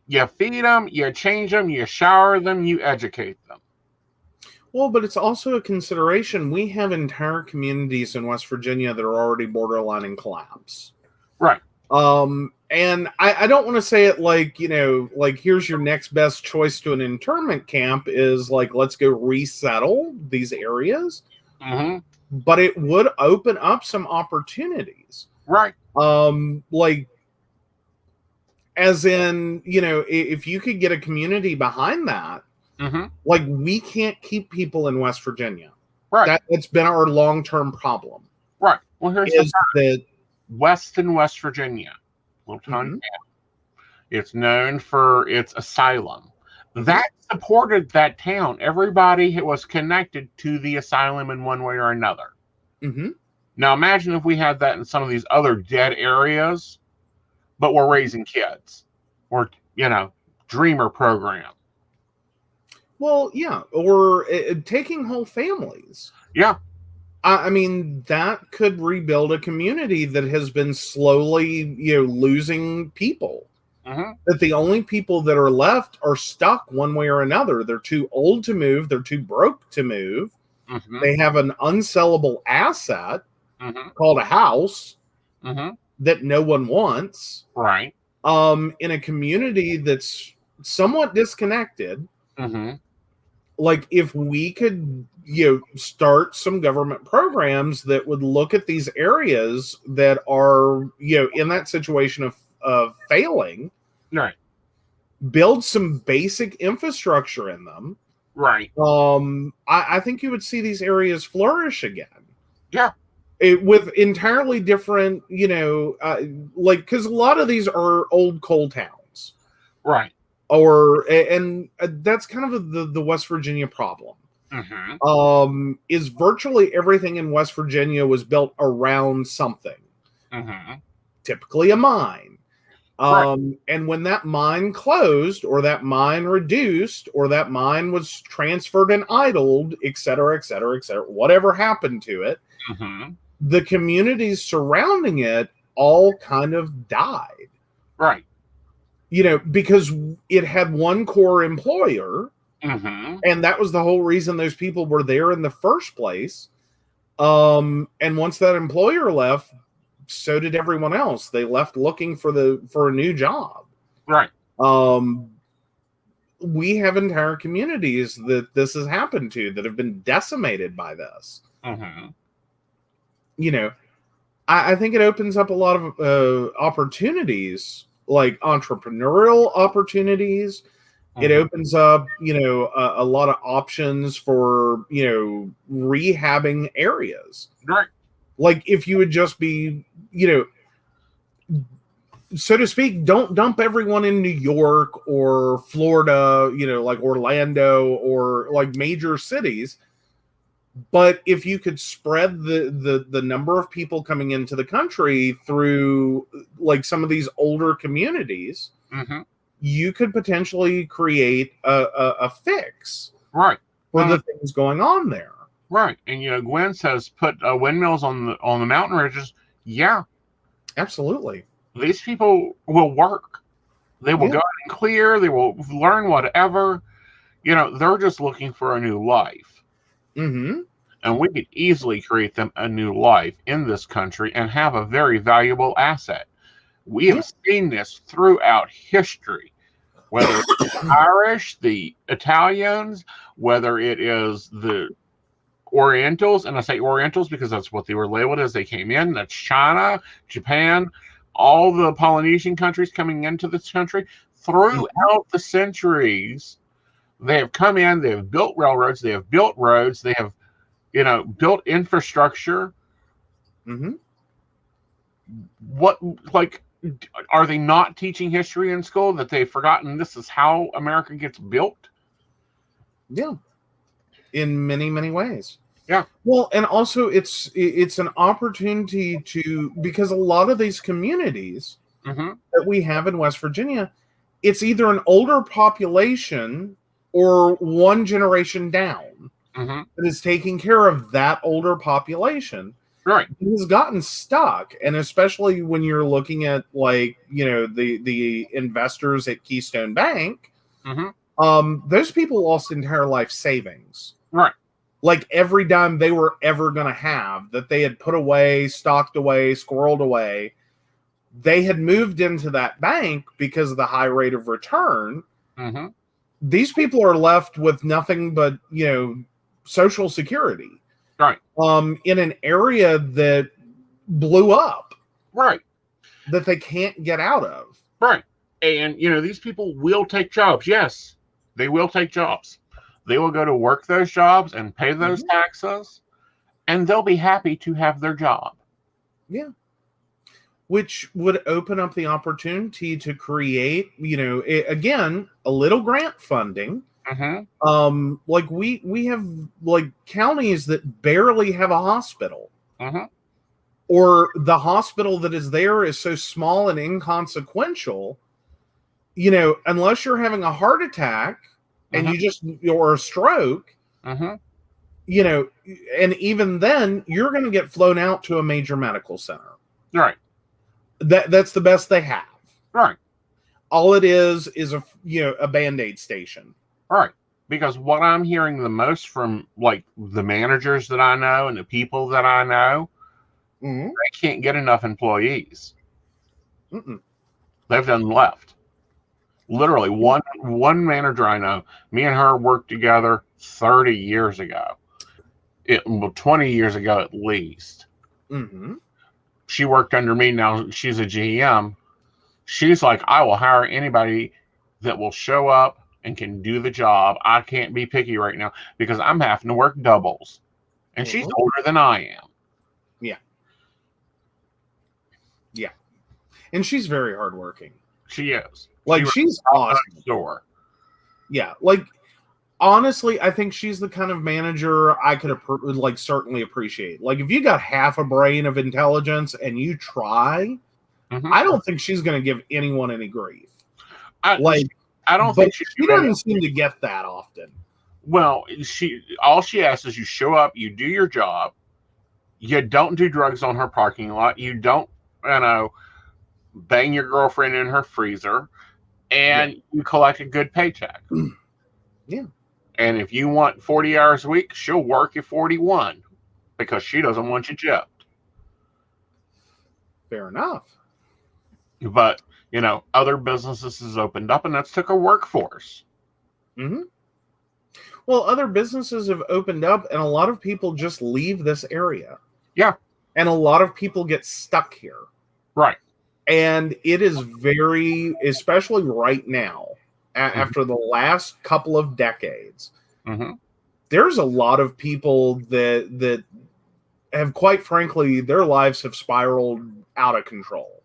You feed them, you change them, you shower them, you educate them. Well, but it's also a consideration. We have entire communities in West Virginia that are already borderline in collapse. Right. And I don't want to say it like, like here's your next best choice to an internment camp is like, let's go resettle these areas. But it would open up some opportunities. Right. Like, as in, if you could get a community behind that, like, we can't keep people in West Virginia. Right. That's been our long-term problem. Right. Well, here's that Weston, West Virginia, little town. It's known for its asylum. That supported that town. Everybody was connected to the asylum in one way or another. Now, imagine if we had that in some of these other dead areas, but we're raising kids, or Dreamer program. Well, yeah, or taking whole families. Yeah. I mean, that could rebuild a community that has been slowly, losing people. That the only people that are left are stuck one way or another. They're too old to move. They're too broke to move. They have an unsellable asset called a house that no one wants. Right. In a community that's somewhat disconnected. Like, if we could, start some government programs that would look at these areas that are, in that situation of failing, right, build some basic infrastructure in them, right. I think you would see these areas flourish again. Yeah. With entirely different, like, because a lot of these are old coal towns. Right. And that's kind of the West Virginia problem. Is virtually everything in West Virginia was built around something. Typically a mine. Right. And when that mine closed, or that mine reduced, or that mine was transferred and idled, et cetera, et cetera, et cetera, whatever happened to it, the communities surrounding it all kind of died. Right. Because it had one core employer, and that was the whole reason those people were there in the first place. And once that employer left, so did everyone else. They left looking for a new job. Right. We have entire communities that this has happened to that have been decimated by this. I think it opens up a lot of opportunities, like entrepreneurial opportunities. It opens up, a lot of options for, rehabbing areas. Right. Like, if you would just be, so to speak, don't dump everyone in New York or Florida, like Orlando or like major cities. But if you could spread the number of people coming into the country through like some of these older communities, you could potentially create a fix right for the things going on there. Right. And Gwen says put windmills on the mountain ridges. Yeah, Absolutely. these people will work. They will go out and clear. They will learn whatever. They're just looking for a new life. Mm-hmm. And we could easily create them a new life in this country and have a very valuable asset. We have seen this throughout history, whether it's the Irish, the Italians, whether it is the Orientals, and I say Orientals because that's what they were labeled as they came in. That's China, Japan, all the Polynesian countries coming into this country. Throughout the centuries, they have come in, they have built railroads, they have built roads, they have, built infrastructure. Mm-hmm. Are they not teaching history in school that they've forgotten this is how America gets built? Yeah. In many, many ways. Yeah. Well, and also it's an opportunity because a lot of these communities that we have in West Virginia, it's either an older population or one generation down that is taking care of that older population. Right. It has gotten stuck. And especially when you're looking at the investors at Keystone Bank, those people lost entire life savings. Right. Like every dime they were ever going to have that they had put away, stocked away, squirreled away, they had moved into that bank because of the high rate of return. These people are left with nothing but, Social Security. Right. In an area that blew up. Right. That they can't get out of. Right. And, these people will take jobs. Yes, they will take jobs. They will go to work those jobs and pay those taxes, and they'll be happy to have their job. Yeah. Which would open up the opportunity to create, again, a little grant funding. Like we have counties that barely have a hospital. Or the hospital that is there is so small and inconsequential, unless you're having a heart attack and or a stroke, and even then you're going to get flown out to a major medical center. Right. That's the best they have. Right. All it is a Band-Aid station. Right. Because what I'm hearing the most from the managers that I know and the people that I know, they can't get enough employees. They've done left. Literally, one manager I know, me and her worked together 30 years ago. 20 years ago at least. She worked under me. Now she's a GM. She's like, I will hire anybody that will show up and can do the job. I can't be picky right now because I'm having to work doubles. And she's older than I am. Yeah. Yeah. And she's very hardworking. She is. She's awesome. Store. Yeah. Honestly, I think she's the kind of manager I could certainly appreciate. If you got half a brain of intelligence and you try, I don't think she's going to give anyone any grief. I don't think she doesn't seem to get that often. Well, all she asks is you show up, you do your job, you don't do drugs on her parking lot, you don't, bang your girlfriend in her freezer, and you collect a good paycheck. Yeah. And if you want 40 hours a week, she'll work you 41 because she doesn't want you gypped. Fair enough. But, other businesses has opened up, and that's took a workforce. Well, other businesses have opened up, and a lot of people just leave this area. Yeah. And a lot of people get stuck here. Right. And it is especially right now, after the last couple of decades, there's a lot of people that have, quite frankly, their lives have spiraled out of control.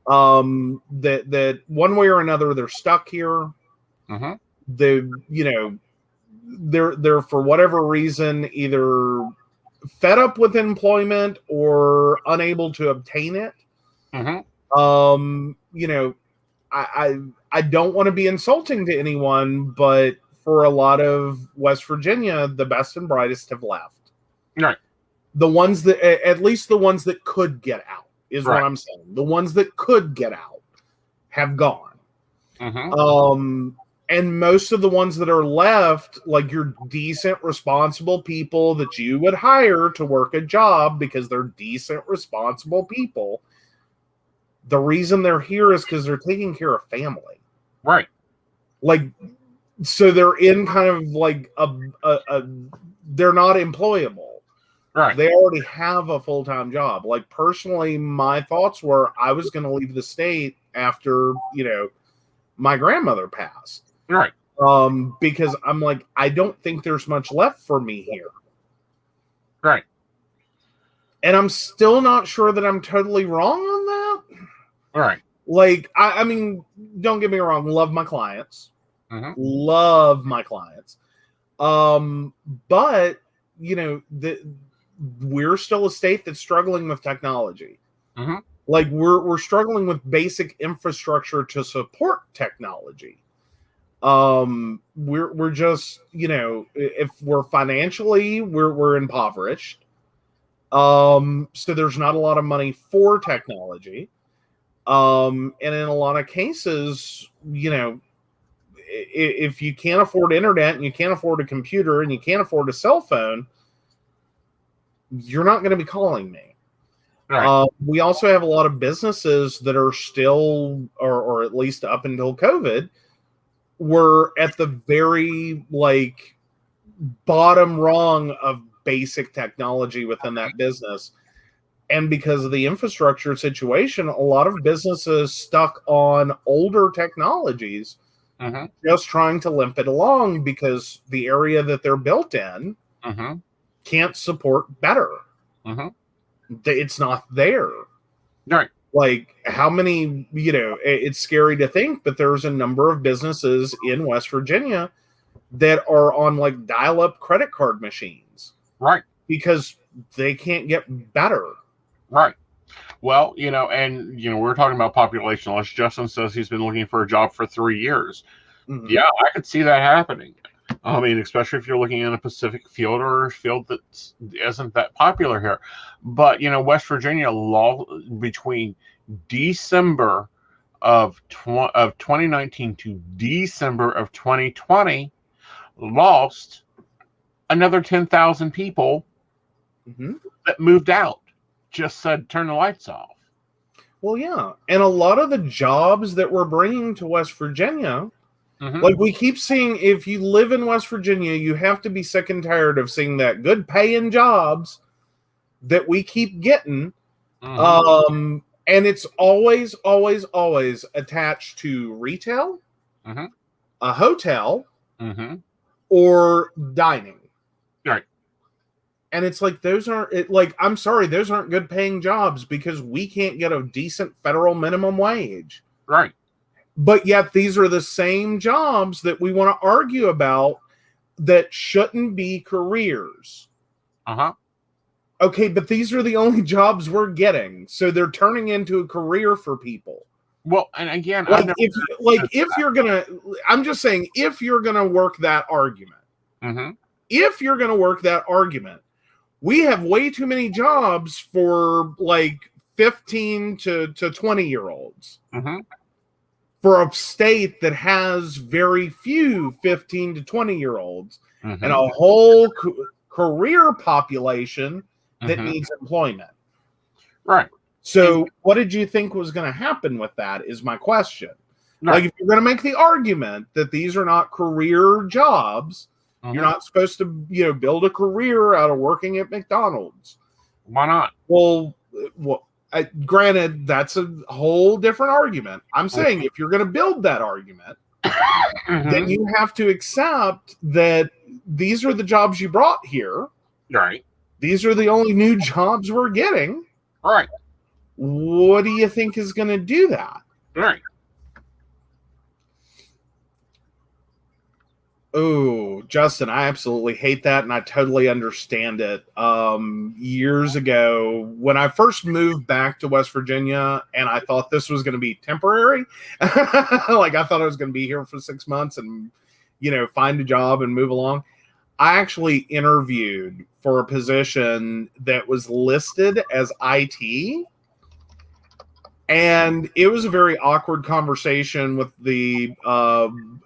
That one way or another, they're stuck here. They're for whatever reason either fed up with employment or unable to obtain it. I don't want to be insulting to anyone, but for a lot of West Virginia, the best and brightest have left. Right. The ones that, at least the ones that could get out, is Right. what I'm saying. The ones that could get out have gone. Mm-hmm. And most of the ones that are left, like your decent, responsible people that you would hire to work a job because they're decent, responsible people, the reason they're here is because they're taking care of family. Right. Like, so they're in kind of like they're not employable. Right. They already have a full-time job. Like, personally, my thoughts were I was going to leave the state after, my grandmother passed. Right. Because I'm like, I don't think there's much left for me here. Right. And I'm still not sure that I'm totally wrong on that. Right. Like, I mean, don't get me wrong. Love my clients. Mm-hmm. Love my clients. But, we're still a state that's struggling with technology. Mm-hmm. Like, we're struggling with basic infrastructure to support technology. We're just, if we're financially, we're impoverished. So there's not a lot of money for technology. And in a lot of cases, if you can't afford internet and you can't afford a computer and you can't afford a cell phone, you're not going to be calling me. Right. We also have a lot of businesses that are still, or at least up until COVID, were at the very bottom rung of basic technology within that business. And because of the infrastructure situation, a lot of businesses stuck on older technologies, Mm-hmm. just trying to limp it along because the area that they're built in Mm-hmm. can't support better. Mm-hmm. It's not there. Right. Like, how many, it's scary to think, but there's a number of businesses in West Virginia that are on dial-up credit card machines. Right. Because they can't get better. Right. Well, we're talking about population loss. Justin says he's been looking for a job for 3 years. Mm-hmm. Yeah, I could see that happening. I mean, especially if you're looking in a Pacific field or a field that isn't that popular here. But, West Virginia between December of 2019 to December of 2020 lost another 10,000 people Mm-hmm. that moved out. Just said, turn the lights off. Well, yeah. And a lot of the jobs that we're bringing to West Virginia, Mm-hmm. we keep seeing, if you live in West Virginia, you have to be sick and tired of seeing that good paying jobs that we keep getting. Mm-hmm. And it's always, always, always attached to retail, Mm-hmm. a hotel, Mm-hmm. or dining. Right. And it's those aren't, I'm sorry, those aren't good paying jobs because we can't get a decent federal minimum wage. Right. But yet these are the same jobs that we want to argue about that shouldn't be careers. Uh-huh. Okay, but these are the only jobs we're getting. So they're turning into a career for people. Well, and again, if you're going to, I'm just saying, if you're going to work that argument, mm-hmm. if you're going to work that argument, we have way too many jobs for 15 to 20-year-olds. Mm-hmm. For a state that has very few 15 to 20-year-olds Mm-hmm. and a whole career population that Mm-hmm. needs employment. Right. So what did you think was going to happen with that is my question. Right. If you're going to make the argument that these are not career jobs, Mm-hmm. you're not supposed to, build a career out of working at McDonald's. Why not? Well, granted, that's a whole different argument. I'm saying if you're going to build that argument, Mm-hmm. then you have to accept that these are the jobs you brought here. Right. These are the only new jobs we're getting. Right. What do you think is going to do that? Right. Oh, Justin, I absolutely hate that, and I totally understand it. Years ago, when I first moved back to West Virginia, and I thought this was going to be temporary, I thought I was going to be here for 6 months and, find a job and move along. I actually interviewed for a position that was listed as IT. And it was a very awkward conversation with the,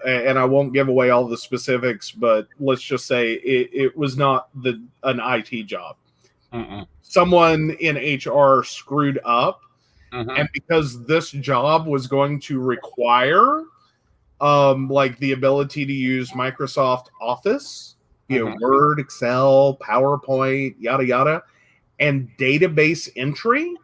and I won't give away all the specifics, but let's just say it was not an IT job. Mm-mm. Someone in HR screwed up, Mm-hmm. and because this job was going to require, like the ability to use Microsoft Office, Word, Excel, PowerPoint, yada yada, and database entry.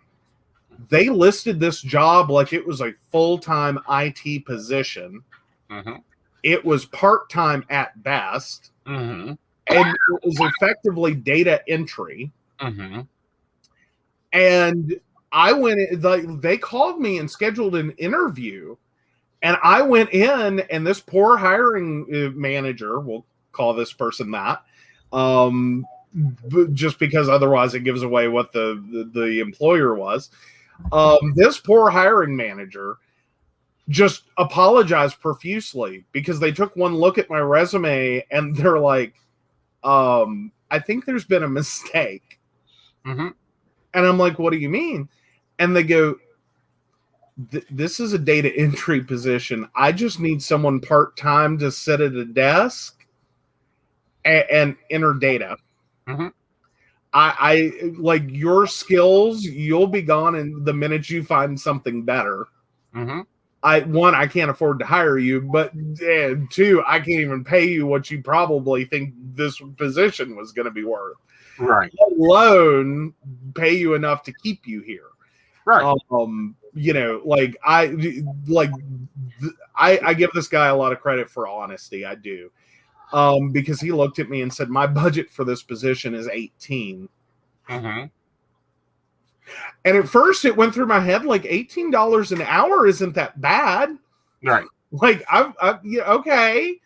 They listed this job like it was a full-time IT position. Mm-hmm. It was part-time at best. Mm-hmm. And it was effectively data entry. Mm-hmm. And I went, they called me and scheduled an interview. And I went in, and this poor hiring manager, we'll call this person that, just because otherwise it gives away what the employer was. This poor hiring manager just apologized profusely because they took one look at my resume and they're like, I think there's been a mistake. Mm-hmm. And I'm like, what do you mean? And they go, this is a data entry position. I just need someone part-time to sit at a desk and enter data. Mm-hmm. I like your skills. You'll be gone in the minute you find something better. Mm-hmm. I can't afford to hire you, but two, I can't even pay you what you probably think this position was going to be worth. Right. Let alone pay you enough to keep you here. Right. I give this guy a lot of credit for honesty. I do. Because he looked at me and said, my budget for this position is 18. Mm-hmm. And at first it went through my head, like $18 an hour isn't that bad. Right. Like, okay.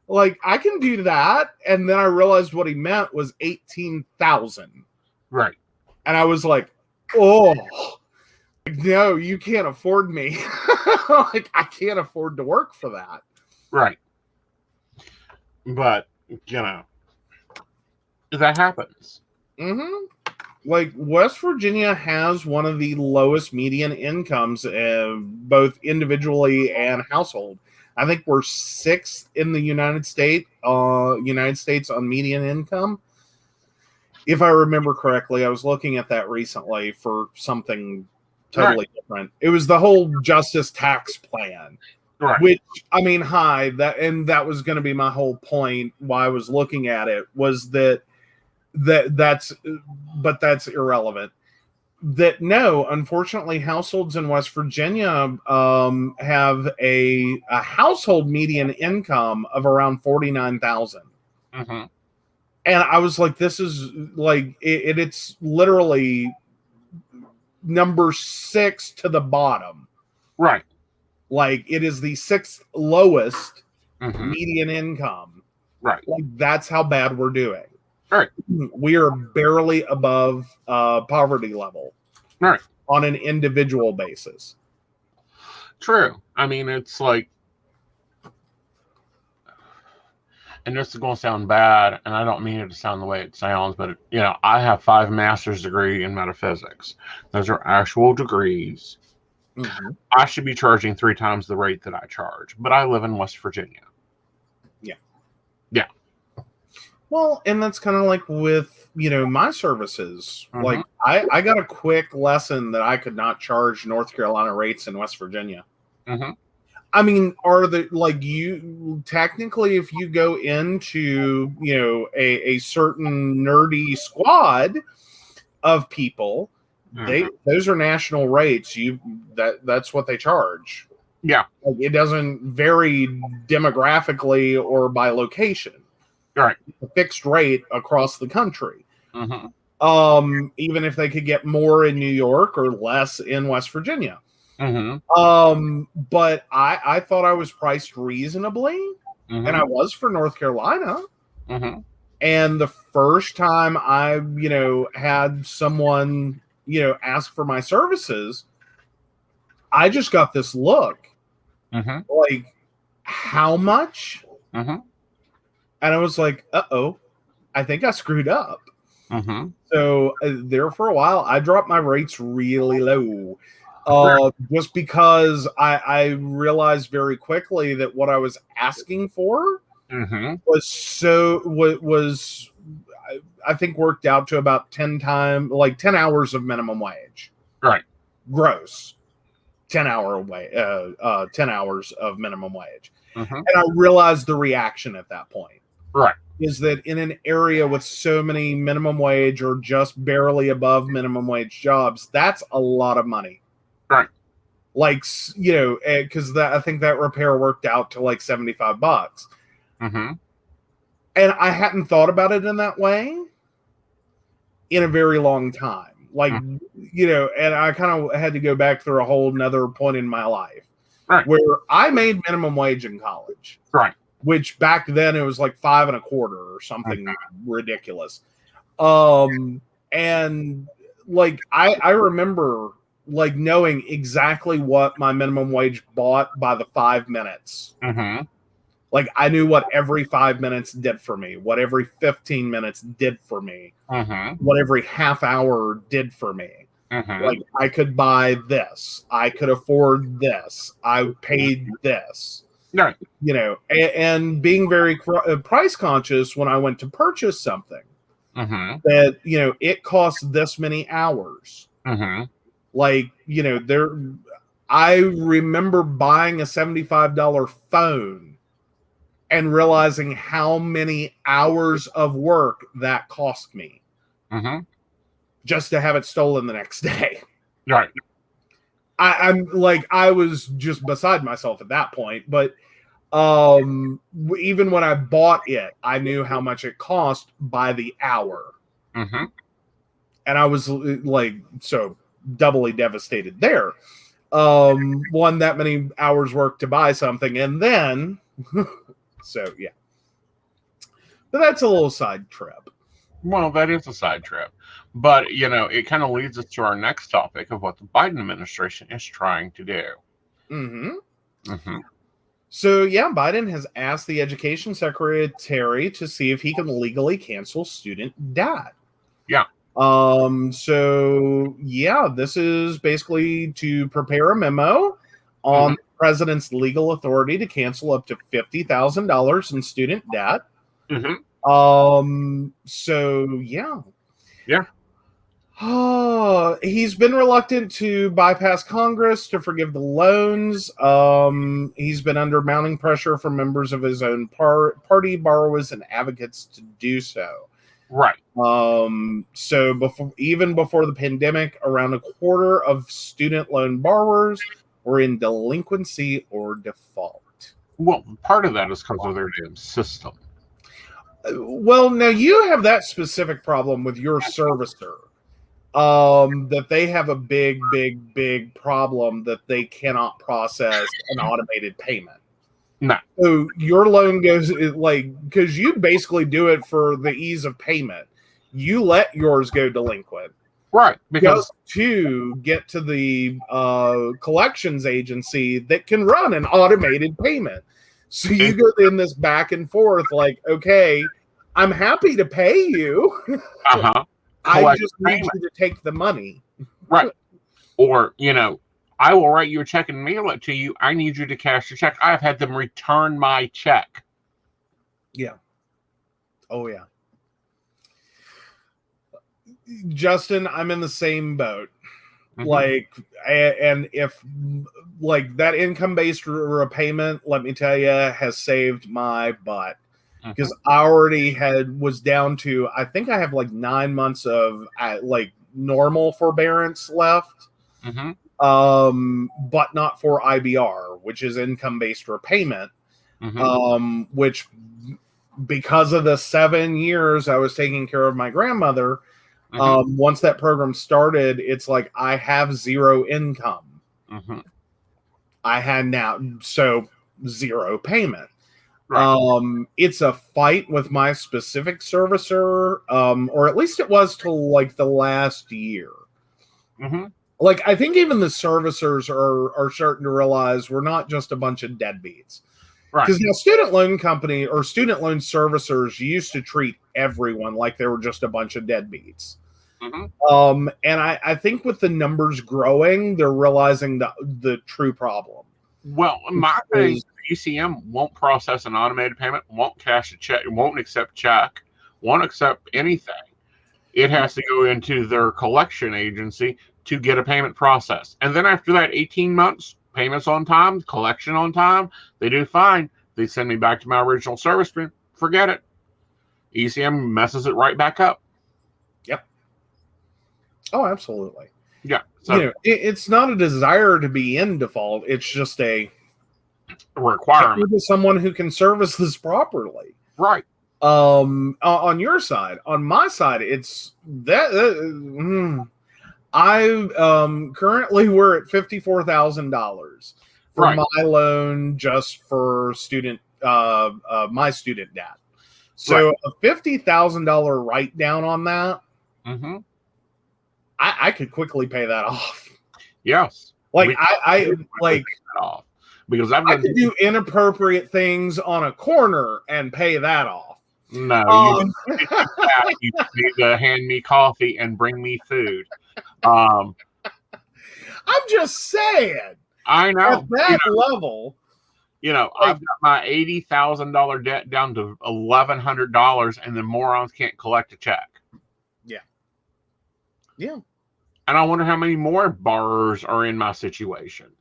Like, I can do that. And then I realized what he meant was 18,000. Right. And I was like, oh, no, you can't afford me. Like, I can't afford to work for that. Right. But, that happens. Mm-hmm. Like, West Virginia has one of the lowest median incomes, both individually and household. I think we're 6th in the United States on median income. If I remember correctly, I was looking at that recently for something totally different. It was the whole justice tax plan. Right. Which, I mean, that was going to be my whole point why I was looking at it, was that's irrelevant. That no, unfortunately, households in West Virginia have a household median income of around 49,000. Mm-hmm. And I was like, this is like it's literally number 6 to the bottom. Right. Like, it is the 6th lowest Mm-hmm. median income. Right. Like, that's how bad we're doing. Right. We are barely above poverty level. Right. On an individual basis. True. I mean, it's like, and this is going to sound bad, and I don't mean it to sound the way it sounds, but, I have 5 master's degree in metaphysics. Those are actual degrees. Mm-hmm. I should be charging 3 times the rate that I charge, but I live in West Virginia. Yeah. Yeah. Well, and that's kind of like with, my services. Mm-hmm. Like, I got a quick lesson that I could not charge North Carolina rates in West Virginia. Mm-hmm. I mean, you technically, if you go into, a certain nerdy squad of people, Mm-hmm. those are national rates. That's what they charge. Yeah. Like, it doesn't vary demographically or by location. Right. It's a fixed rate across the country. Mm-hmm. Even if they could get more in New York or less in West Virginia. Mm-hmm. But I thought I was priced reasonably, Mm-hmm. and I was for North Carolina. Mm-hmm. And the first time I, had someone, ask for my services, I just got this look. Mm-hmm. Like, how much? Mm-hmm. And I was like, uh-oh, I think I screwed up. Mm-hmm. So there for a while, I dropped my rates really low. Just because I realized very quickly that what I was asking for was I think worked out to about 10 hours of minimum wage. Right. Gross. 10 hours of minimum wage. Mm-hmm. And I realized the reaction at that point. Right. Is that in an area with so many minimum wage or just barely above minimum wage jobs, that's a lot of money. Right. Like, you know, because I think that repair worked out to like $75. Mm-hmm. And I hadn't thought about it in that way in a very long time. Like, you know, and I kind of had to go back through a whole nother point in my life where I made minimum wage in college. Right. Which back then it was like $5.25 or something ridiculous. And like, I remember like knowing exactly what my minimum wage bought by the 5 minutes. Mm-hmm. Like, I knew what every 5 minutes did for me, what every 15 minutes did for me, what every half hour did for me. Like, I could buy this, I could afford this, I paid this. Right. You know, and being very price conscious when I went to purchase something that, you know, it costs this many hours. Like, you know, I remember buying a $75 phone and realizing how many hours of work that cost me just to have it stolen the next day. Right. I'm like, I was just beside myself at that point. But even when I bought it, I knew how much it cost by the hour. And I was like, so doubly devastated there. One, that many hours work to buy something, and then so yeah. But that's a little side trip. Well, that is a side trip. But, you know, it kind of leads us to our next topic of what the Biden administration is trying to do. So, yeah, Biden has asked the education secretary to see if he can legally cancel student debt. Yeah. So, yeah, this is basically to prepare a memo on the president's legal authority to cancel up to $50,000 in student debt. So, yeah. Yeah. He's been reluctant to bypass Congress to forgive the loans. He's been under mounting pressure from members of his own party, borrowers, and advocates to do so. Right. So before the pandemic, around a quarter of student loan borrowers were in delinquency or default. Well, part of that is because of their damn system. Well, now you have that specific problem with your servicer. That they have a big problem that they cannot process an automated payment. No. So your loan goes like, because you basically do it for the ease of payment. You let yours go delinquent. Right. Because just to get to the collections agency that can run an automated payment. So you go in this back and forth like, okay, I'm happy to pay you. I just need you to take the money. Right. Or, you know, I will write you a check and mail it to you. I need you to cash the check. I've had them return my check. Yeah. Oh, yeah. Justin, I'm in the same boat. Like, and if like that income-based repayment, let me tell you, has saved my butt. Because I already was down to, I think I have like 9 months of like normal forbearance left, but not for IBR, which is income-based repayment, which because of the 7 years I was taking care of my grandmother, once that program started, it's like I have zero income. I had now, so zero payment. Right. It's a fight with my specific servicer, or at least it was till like the last year. Like, I think even the servicers are starting to realize we're not just a bunch of deadbeats. Right. Because now student loan company or student loan servicers used to treat everyone like they were just a bunch of deadbeats. And I think with the numbers growing, they're realizing the true problem. Well, my thing, ECM won't process an automated payment, won't cash a check, won't accept check, won't accept anything. It has to go into their collection agency to get a payment processed. And then after that, 18 months, payments on time, collection on time, they do fine. They send me back to my original service. Forget it. ECM messes it right back up. Yep. Oh, absolutely. Yeah. So it's not a desire to be in default. It's just a requirement to someone who can service this properly. Right. On your side. On my side, it's that I currently we're at $54,000 for my loan just for student my student debt. So a $50,000 write down on that, I could quickly pay that off. Yes. Like I like that off because I could do inappropriate things on a corner and pay that off. No, you need to hand me coffee and bring me food. I'm just saying. I know. At that level. I've got my $80,000 debt down to $1,100, and the morons can't collect a check. Yeah. Yeah. And I wonder how many more borrowers are in my situation.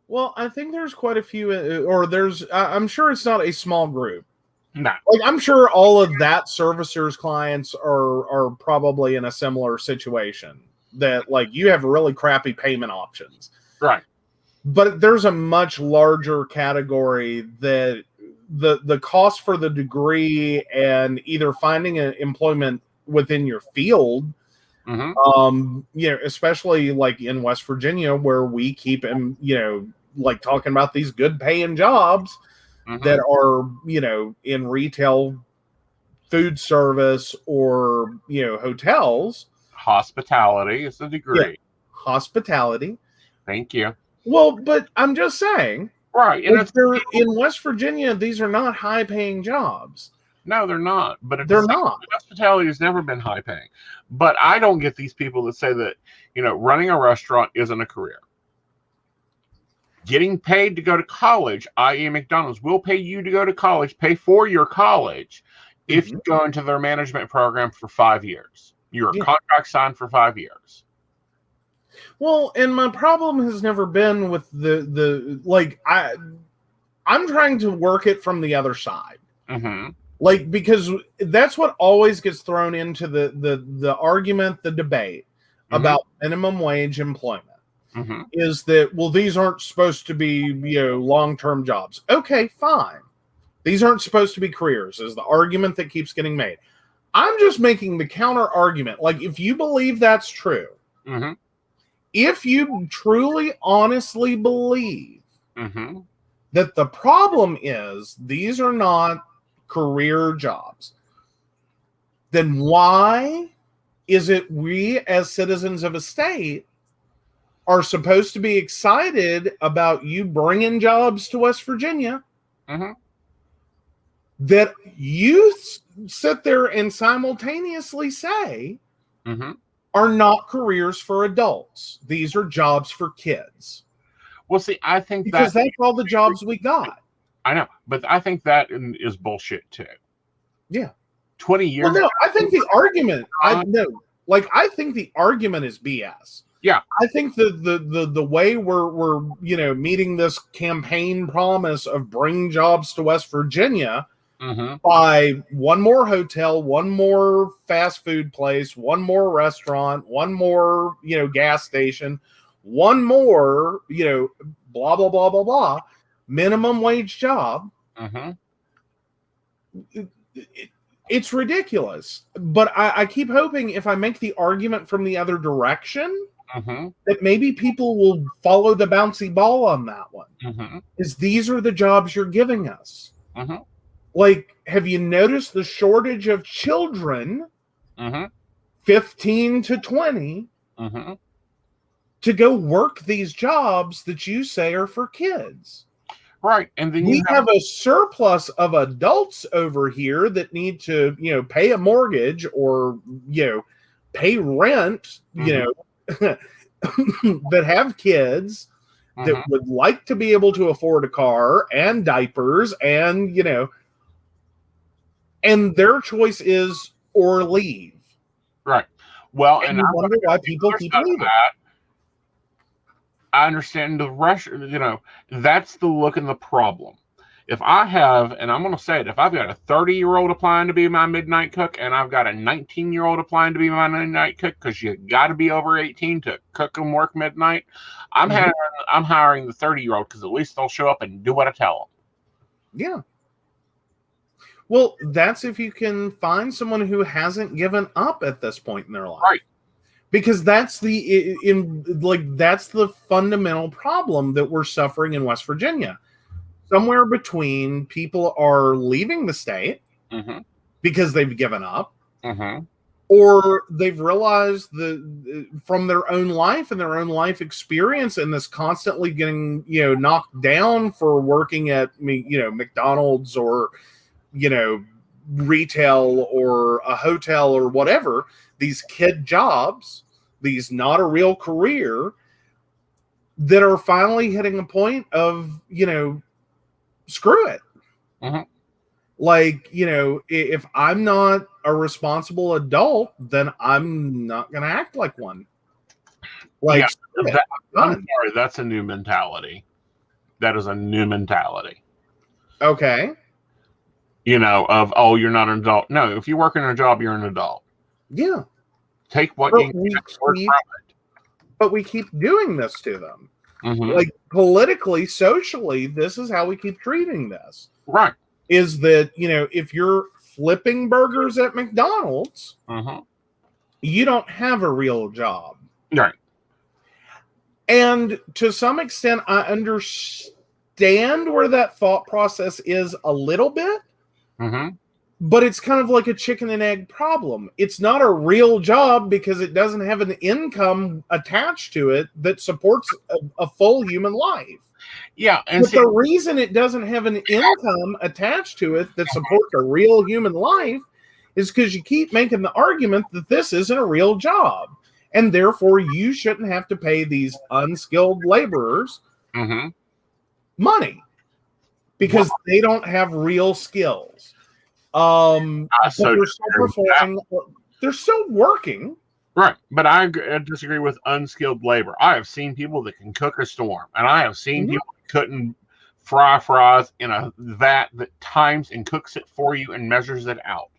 Well, I think there's quite a few, or I'm sure it's not a small group. No. Like, I'm sure all of that servicer's clients are probably in a similar situation that, like, you have really crappy payment options. Right. But there's a much larger category that the cost for the degree and either finding an employment within your field, especially like in West Virginia, where we keep like talking about these good paying jobs that are, in retail, food service, or, hotels. Hospitality is a degree. Yeah. Hospitality. Thank you. Well, but I'm just saying. Right. And in West Virginia, these are not high paying jobs. No, they're not. But they're not. Hospitality has never been high paying. But I don't get these people that say that, running a restaurant isn't a career. Getting paid to go to college, i.e. McDonald's, will pay you to go to college, pay for your college, if you go into their management program for 5 years. Your contract signed for 5 years. Well, and my problem has never been with I'm trying to work it from the other side. Like, because that's what always gets thrown into the argument, the debate about minimum wage employment. Is that, well, these aren't supposed to be, long-term jobs. Okay, fine. These aren't supposed to be careers, is the argument that keeps getting made. I'm just making the counter argument. Like, if you believe that's true, if you truly, honestly believe that the problem is these are not career jobs, then why is it we as citizens of a state are supposed to be excited about you bringing jobs to West Virginia that you sit there and simultaneously say are not careers for adults? These are jobs for kids. Well, see, I think because that's all the jobs we got. I know, but I think that is bullshit too. Yeah. 20 years. Well, no, I think the argument, I think the argument is BS. Yeah, I think the way we're meeting this campaign promise of bringing jobs to West Virginia by one more hotel, one more fast food place, one more restaurant, one more gas station, one more blah blah blah blah blah minimum wage job. It's ridiculous. But I keep hoping if I make the argument from the other direction, that maybe people will follow the bouncy ball on that one. Is these are the jobs you're giving us. Like, have you noticed the shortage of children 15 to 20 to go work these jobs that you say are for kids? Right. And then we have a surplus of adults over here that need to, pay a mortgage or, pay rent, that have kids that would like to be able to afford a car and diapers and, and their choice is or leave. Right. Well, and I wonder why people keep leaving. I understand the rush, that's the look and the problem. If I have, and I'm going to say it, if I've got a 30-year-old applying to be my midnight cook and I've got a 19-year-old applying to be my midnight cook, because you got to be over 18 to cook and work midnight, I'm hiring the 30-year-old because at least they'll show up and do what I tell them. Yeah. Well, that's if you can find someone who hasn't given up at this point in their life. Right. Because that's the fundamental problem that we're suffering in West Virginia. Somewhere between people are leaving the state because they've given up, or they've realized from their own life and their own life experience and this constantly getting knocked down for working at McDonald's or retail or a hotel or whatever, these kid jobs, these not a real career, that are finally hitting a point of screw it. Like, if I'm not a responsible adult, then I'm not going to act like one. Like, I'm sorry, that's a new mentality. That is a new mentality. Okay. You're not an adult. No, if you work in a job, you're an adult. Yeah. Take what you can from it. But we keep doing this to them. Like, politically, socially, this is how we keep treating this. Right. Is that, if you're flipping burgers at McDonald's, you don't have a real job. Right. And to some extent, I understand where that thought process is a little bit. But it's kind of like a chicken and egg problem. It's not a real job because it doesn't have an income attached to it that supports a full human life. Yeah. But the reason it doesn't have an income attached to it that supports a real human life is because you keep making the argument that this isn't a real job. And therefore, you shouldn't have to pay these unskilled laborers money because they don't have real skills. But they're still performing. They're still working. Right. But I disagree with unskilled labor. I have seen people that can cook a storm, and I have seen people that couldn't fry fries in a vat that times and cooks it for you and measures it out.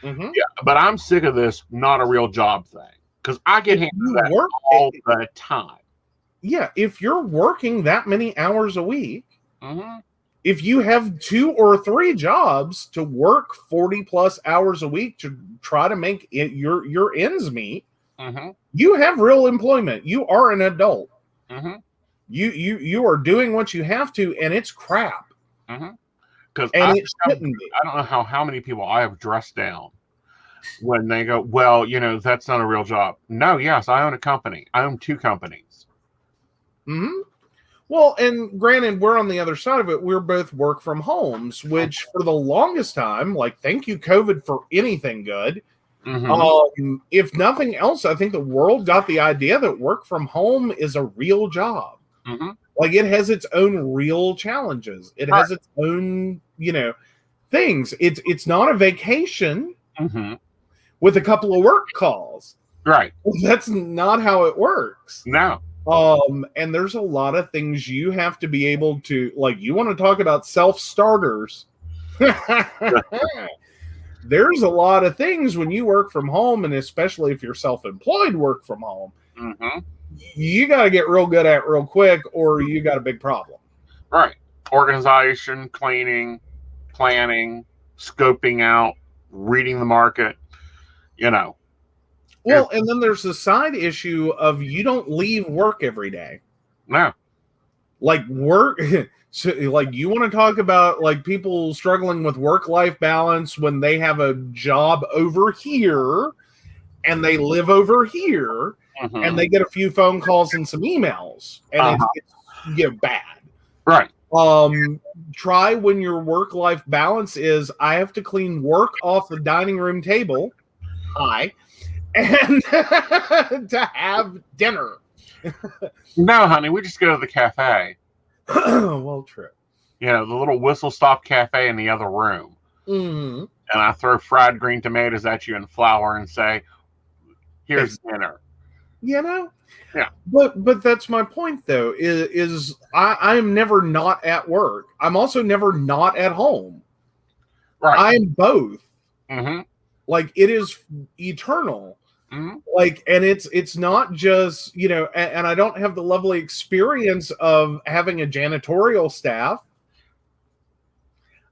Yeah, but I'm sick of this not a real job thing because I get handed that all the time. Yeah, if you're working that many hours a week, if you have 2 or 3 jobs to work 40 plus hours a week to try to make your ends meet, you have real employment. You are an adult. You are doing what you have to, and it's crap. Because I don't know how many people I have dressed down when they go, well, that's not a real job. No, yes, I own a company. I own 2 companies. Well, and granted, we're on the other side of it. We're both work from homes, which for the longest time, thank you, COVID, for anything good. If nothing else, I think the world got the idea that work from home is a real job. It has its own real challenges. It has its own, things. It's not a vacation with a couple of work calls. Right. That's not how it works. No. And there's a lot of things you have to be able to, you want to talk about self-starters. There's a lot of things when you work from home, and especially if you're self-employed work from home, you got to get real good at real quick, or you got a big problem. Right. Organization, cleaning, planning, scoping out, reading the market, Well, and then there's the side issue of you don't leave work every day. No. Work, so, you want to talk about people struggling with work-life balance when they have a job over here and they live over here and they get a few phone calls and some emails and it's bad. Right. Try when your work-life balance is, I have to clean work off the dining room table. Hi. And to have dinner. No, honey, we just go to the cafe. Well, true. You know, the little whistle stop cafe in the other room. Mm-hmm. And I throw fried green tomatoes at you and flour and say, here's dinner. You know? Yeah. But that's my point, though, is I'm never not at work. I'm also never not at home. Right. I'm both. Mm-hmm. Like, it is eternal. Mm-hmm. Like, and it's not just, you know, and I don't have the lovely experience of having a janitorial staff.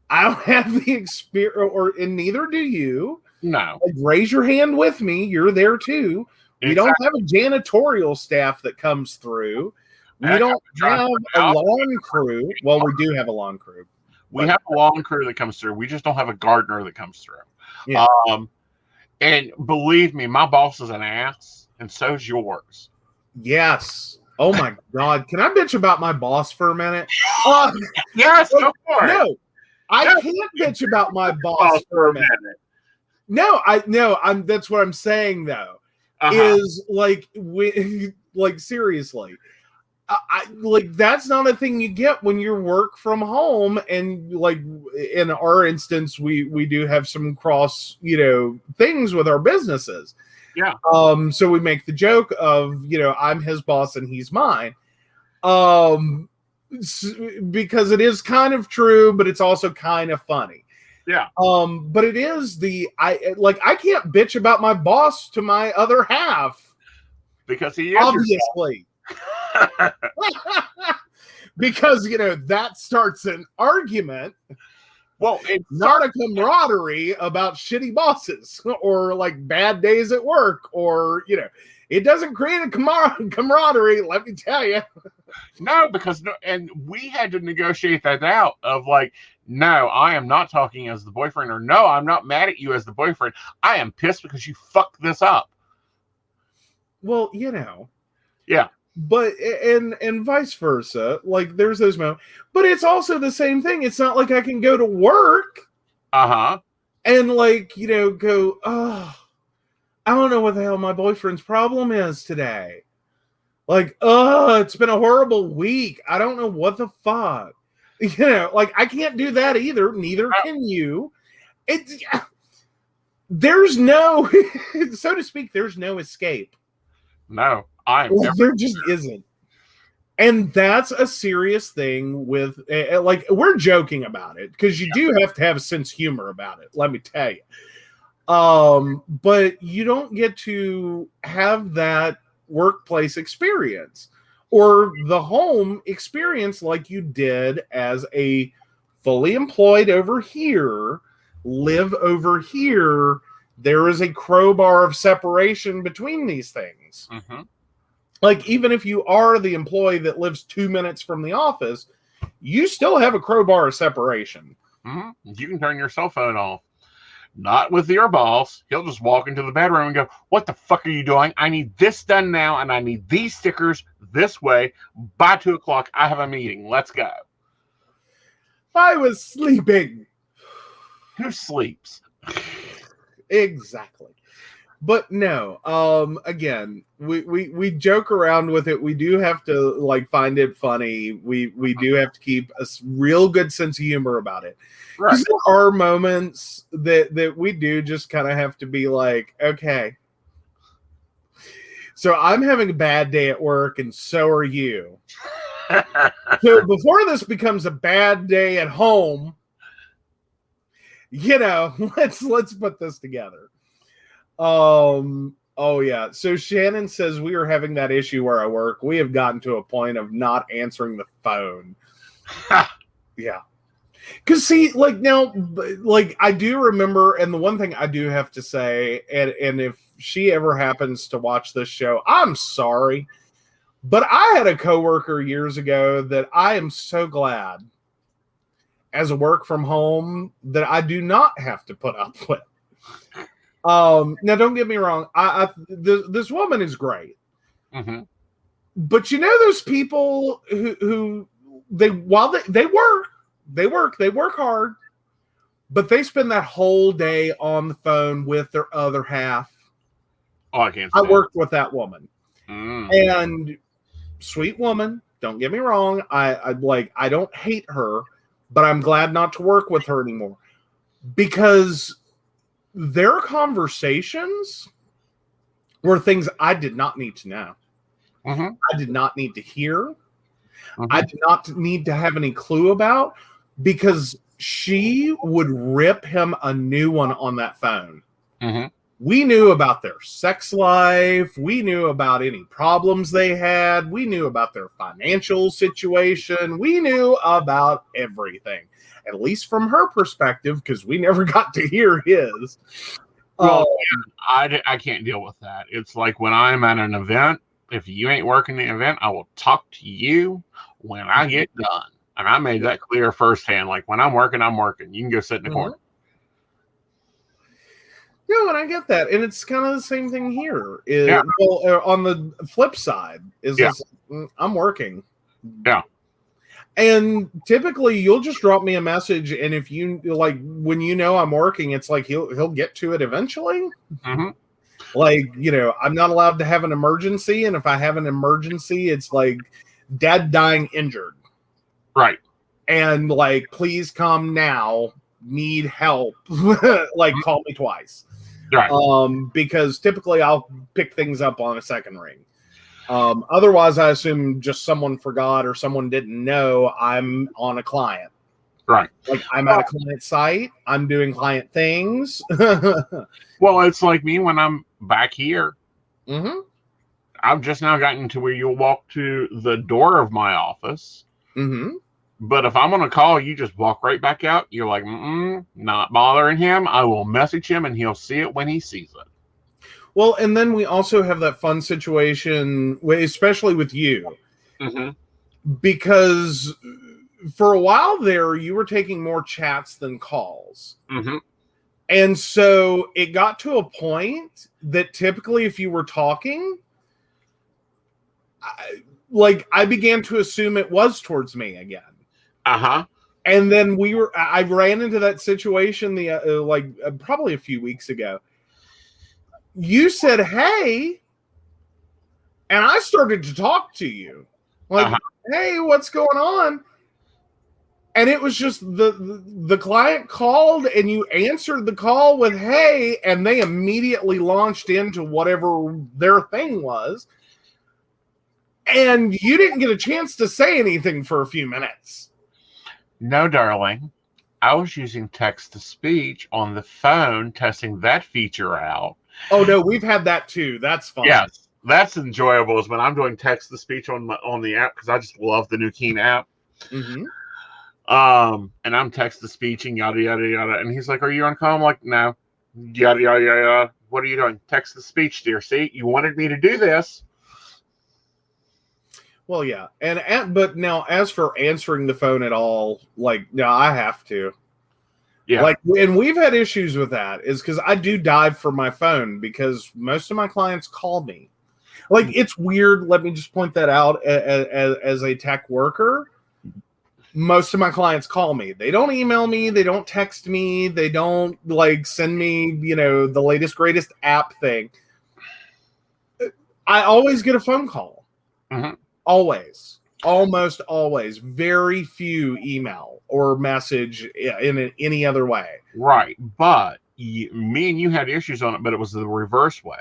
I don't have the experience, and neither do you. No. Like, raise your hand with me. You're there too. We don't have a janitorial staff that comes through. We don't have a lawn crew. Well, we do have a lawn crew. We have a lawn crew that comes through. We just don't have a gardener that comes through. Yeah. And believe me, my boss is an ass, and so's yours. Yes. Oh my God. Can I bitch about my boss for a minute? Yes, go for it. No, I can't bitch about my boss for a minute. No, that's what I'm saying though. Is like, like seriously, I like, that's not a thing you get when you work from home. And like in our instance, we do have some cross, you know, things with our businesses. Yeah. So we make the joke of, you know, I'm his boss and he's mine. Because it is kind of true, but it's also kind of funny. Yeah. But it is I can't bitch about my boss to my other half. Because he is obviously. Because, you know, that starts an argument. Well, it's not a camaraderie about shitty bosses or like bad days at work, or, you know, it doesn't create a camaraderie, let me tell you. No, because and we had to negotiate that out of like, no, I am not talking as the boyfriend, or no, I'm not mad at you as the boyfriend. I am pissed because you fucked this up. Well, you know. Yeah. But and vice versa. Like, there's those moments. But it's also the same thing. It's not like I can go to work. Uh-huh. And like, you know, go, oh, I don't know what the hell my boyfriend's problem is today. Like, oh, it's been a horrible week. I don't know what the fuck. You know, like, I can't do that either. Neither can you. There's no, so to speak, there's no escape. No, there just isn't. And that's a serious thing with, like, we're joking about it because you do have to have a sense of humor about it, let me tell you. But you don't get to have that workplace experience or the home experience like you did as a fully employed over here, live over here. There is a crowbar of separation between these things. Mm-hmm. Like, even if you are the employee that lives 2 minutes from the office, you still have a crowbar of separation. Mm-hmm. You can turn your cell phone off. Not with your boss. He'll just walk into the bedroom and go, what the fuck are you doing? I need this done now, and I need these stickers this way. By 2 o'clock, I have a meeting. Let's go. I was sleeping. Who sleeps? Exactly. But no, again, we joke around with it. We do have to like find it funny. We do have to keep a real good sense of humor about it. Because there are moments that we do just kind of have to be like, okay, so I'm having a bad day at work, and so are you. So before this becomes a bad day at home, you know, let's put this together. Oh yeah. So Shannon says we are having that issue where I work. We have gotten to a point of not answering the phone. Yeah. Cause see, like now, like I do remember, and the one thing I do have to say, and if she ever happens to watch this show, I'm sorry, but I had a coworker years ago that I am so glad as a work from home that I do not have to put up with. Now, don't get me wrong. This woman is great, mm-hmm. but you know those people who they work hard, but they spend that whole day on the phone with their other half. Oh, I can't. I worked with that woman, Mm. and sweet woman. Don't get me wrong. I don't hate her, but I'm glad not to work with her anymore because their conversations were things I did not need to know. Mm-hmm. I did not need to hear. Mm-hmm. I did not need to have any clue about, because she would rip him a new one on that phone. Mm-hmm. We knew about their sex life. We knew about any problems they had. We knew about their financial situation. We knew about everything, at least from her perspective, because we never got to hear his. Well, I can't deal with that. It's like when I'm at an event, if you ain't working the event, I will talk to you when I get done. And I made that clear firsthand. Like, when I'm working, I'm working. You can go sit in the corner. No, and I get that. And it's kind of the same thing here. Yeah. Well, on the flip side, is I'm working. Yeah. And typically you'll just drop me a message, and if you like, when you know I'm working, it's like he'll get to it eventually. Mm-hmm. Like, I'm not allowed to have an emergency, and if I have an emergency, it's like dad dying injured. Right. And like, please come now, need help. Like, call me twice. Right. Because typically I'll pick things up on a second ring. Otherwise, I assume just someone forgot or someone didn't know I'm on a client. Right. Like, I'm at a client site. I'm doing client things. Well, it's like me when I'm back here. Mm-hmm. I've just now gotten to where you'll walk to the door of my office. Mm-hmm. But if I'm on a call, you just walk right back out. You're like, not bothering him. I will message him, and he'll see it when he sees it. Well, and then we also have that fun situation, especially with you, because for a while there, you were taking more chats than calls. Mm-hmm. And so it got to a point that typically if you were talking, I began to assume it was towards me again. Uh-huh. And then I ran into that situation probably a few weeks ago. You said, hey, and I started to talk to you. Like, hey, what's going on? And it was just the client called, and you answered the call with, hey, and they immediately launched into whatever their thing was. And you didn't get a chance to say anything for a few minutes. No, darling. I was using text-to-speech on the phone, testing that feature out. Oh, no, we've had that too. That's fun. Yes, that's enjoyable, is when I'm doing text-to-speech on the app, because I just love the new Keen app. Mm-hmm. And I'm text-to-speeching, yada, yada, yada. And he's like, are you on call? I'm like, no. Yada, yada, yada. What are you doing? Text-to-speech, dear. See, you wanted me to do this. Well, yeah. But now, as for answering the phone at all, no, I have to. Yeah. And we've had issues with that, is because I do dive for my phone, because most of my clients call me. It's weird. Let me just point that out as a tech worker. Most of my clients call me. They don't email me. They don't text me. They don't send me, the latest, greatest app thing. I always get a phone call. Mm-hmm. Always. Almost always. Very few email or message in any other way. Right. But me and you had issues on it, but it was the reverse way.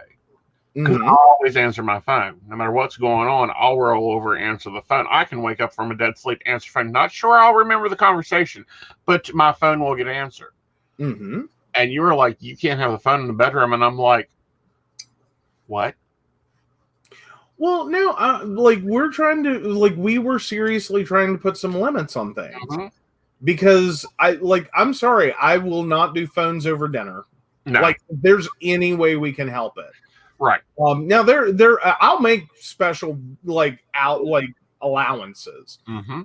Because Mm-hmm. I always answer my phone. No matter what's going on, I'll roll over and answer the phone. I can wake up from a dead sleep, answer the phone. Not sure I'll remember the conversation, but my phone will get answered. Mm-hmm. And you were like, you can't have the phone in the bedroom. And I'm like, what? Well, no, we're trying to, we were seriously trying to put some limits on things. Mm-hmm. Because I'm sorry, I will not do phones over dinner. No. If there's any way we can help it. Right. Now I'll make special allowances. Mm-hmm.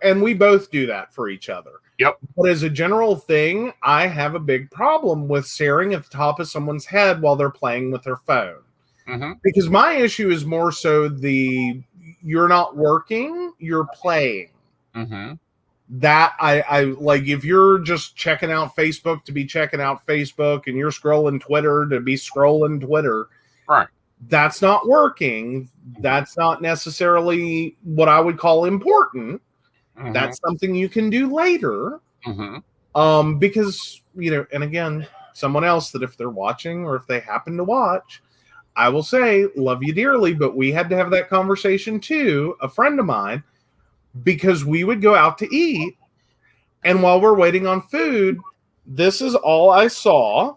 And we both do that for each other. Yep. But as a general thing, I have a big problem with staring at the top of someone's head while they're playing with their phone. Mm-hmm. Because my issue is more so you're not working, you're playing. Mm-hmm. That I like, if you're just checking out Facebook to be checking out Facebook and you're scrolling Twitter to be scrolling Twitter, Right. that's not working. That's not necessarily what I would call important. Mm-hmm. That's something you can do later. Mm-hmm. Because, and again, someone else that if they're watching or if they happen to watch, I will say, love you dearly, but we had to have that conversation too, a friend of mine, because we would go out to eat, and while we're waiting on food, this is all I saw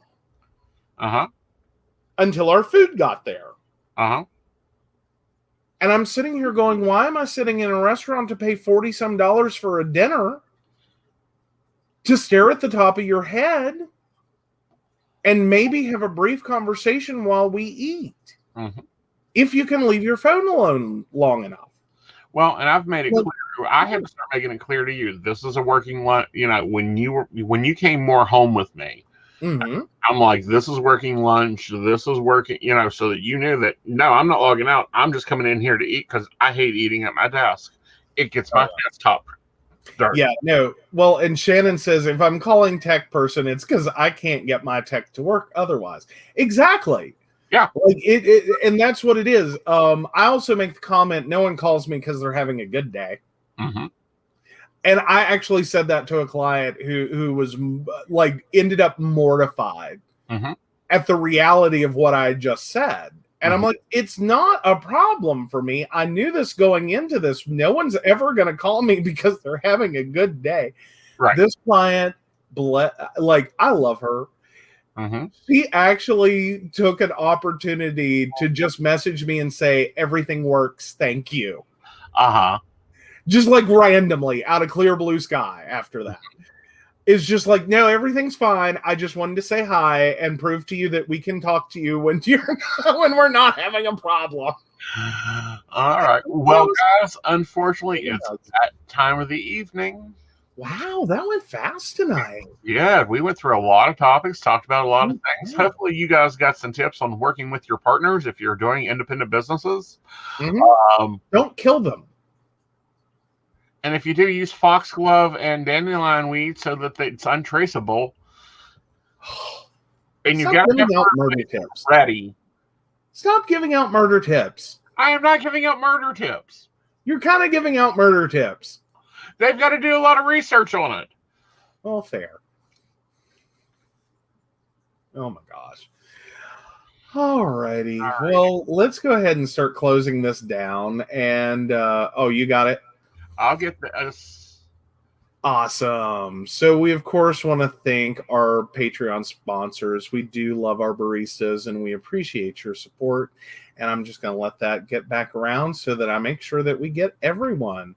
until our food got there. And I'm sitting here going, why am I sitting in a restaurant to pay $40-some for a dinner to stare at the top of your head and maybe have a brief conversation while we eat? Mm-hmm. If you can leave your phone alone long enough. Well, and I've made it clear. I had to start making it clear to you. This is a working lunch. When you came more home with me, mm-hmm. I'm like, this is working lunch. This is working. So that you knew that. No, I'm not logging out. I'm just coming in here to eat because I hate eating at my desk. It gets my desktop dirty. Yeah, no. Well, and Shannon says if I'm calling tech person, it's because I can't get my tech to work otherwise. Exactly. Yeah, like it, and that's what it is. I also make the comment, no one calls me because they're having a good day. Mm-hmm. And I actually said that to a client who was like ended up mortified at the reality of what I just said. And I'm like, it's not a problem for me. I knew this going into this. No one's ever going to call me because they're having a good day. Right. This client, I love her. She actually took an opportunity to just message me and say, everything works. Thank you. Just like randomly out of clear blue sky after that. It's just like, no, everything's fine. I just wanted to say hi and prove to you that we can talk to you when we're not having a problem. All right. Well, guys, unfortunately, it's that time of the evening. Wow, that went fast tonight. Yeah, we went through a lot of topics, talked about a lot of things. Hopefully you guys got some tips on working with your partners if you're doing independent businesses. Don't kill them. And if you do, use foxglove and dandelion weed so that it's untraceable. And you got giving out murder tips ready. Stop giving out murder tips. I am not giving out murder tips. You're kind of giving out murder tips. They've got to do a lot of research on it. Well, fair. Oh my gosh. Alrighty. All right. Well, let's go ahead and start closing this down. And you got it. I'll get this. Awesome. So we, of course, want to thank our Patreon sponsors. We do love our baristas, and we appreciate your support. And I'm just going to let that get back around so that I make sure that we get everyone.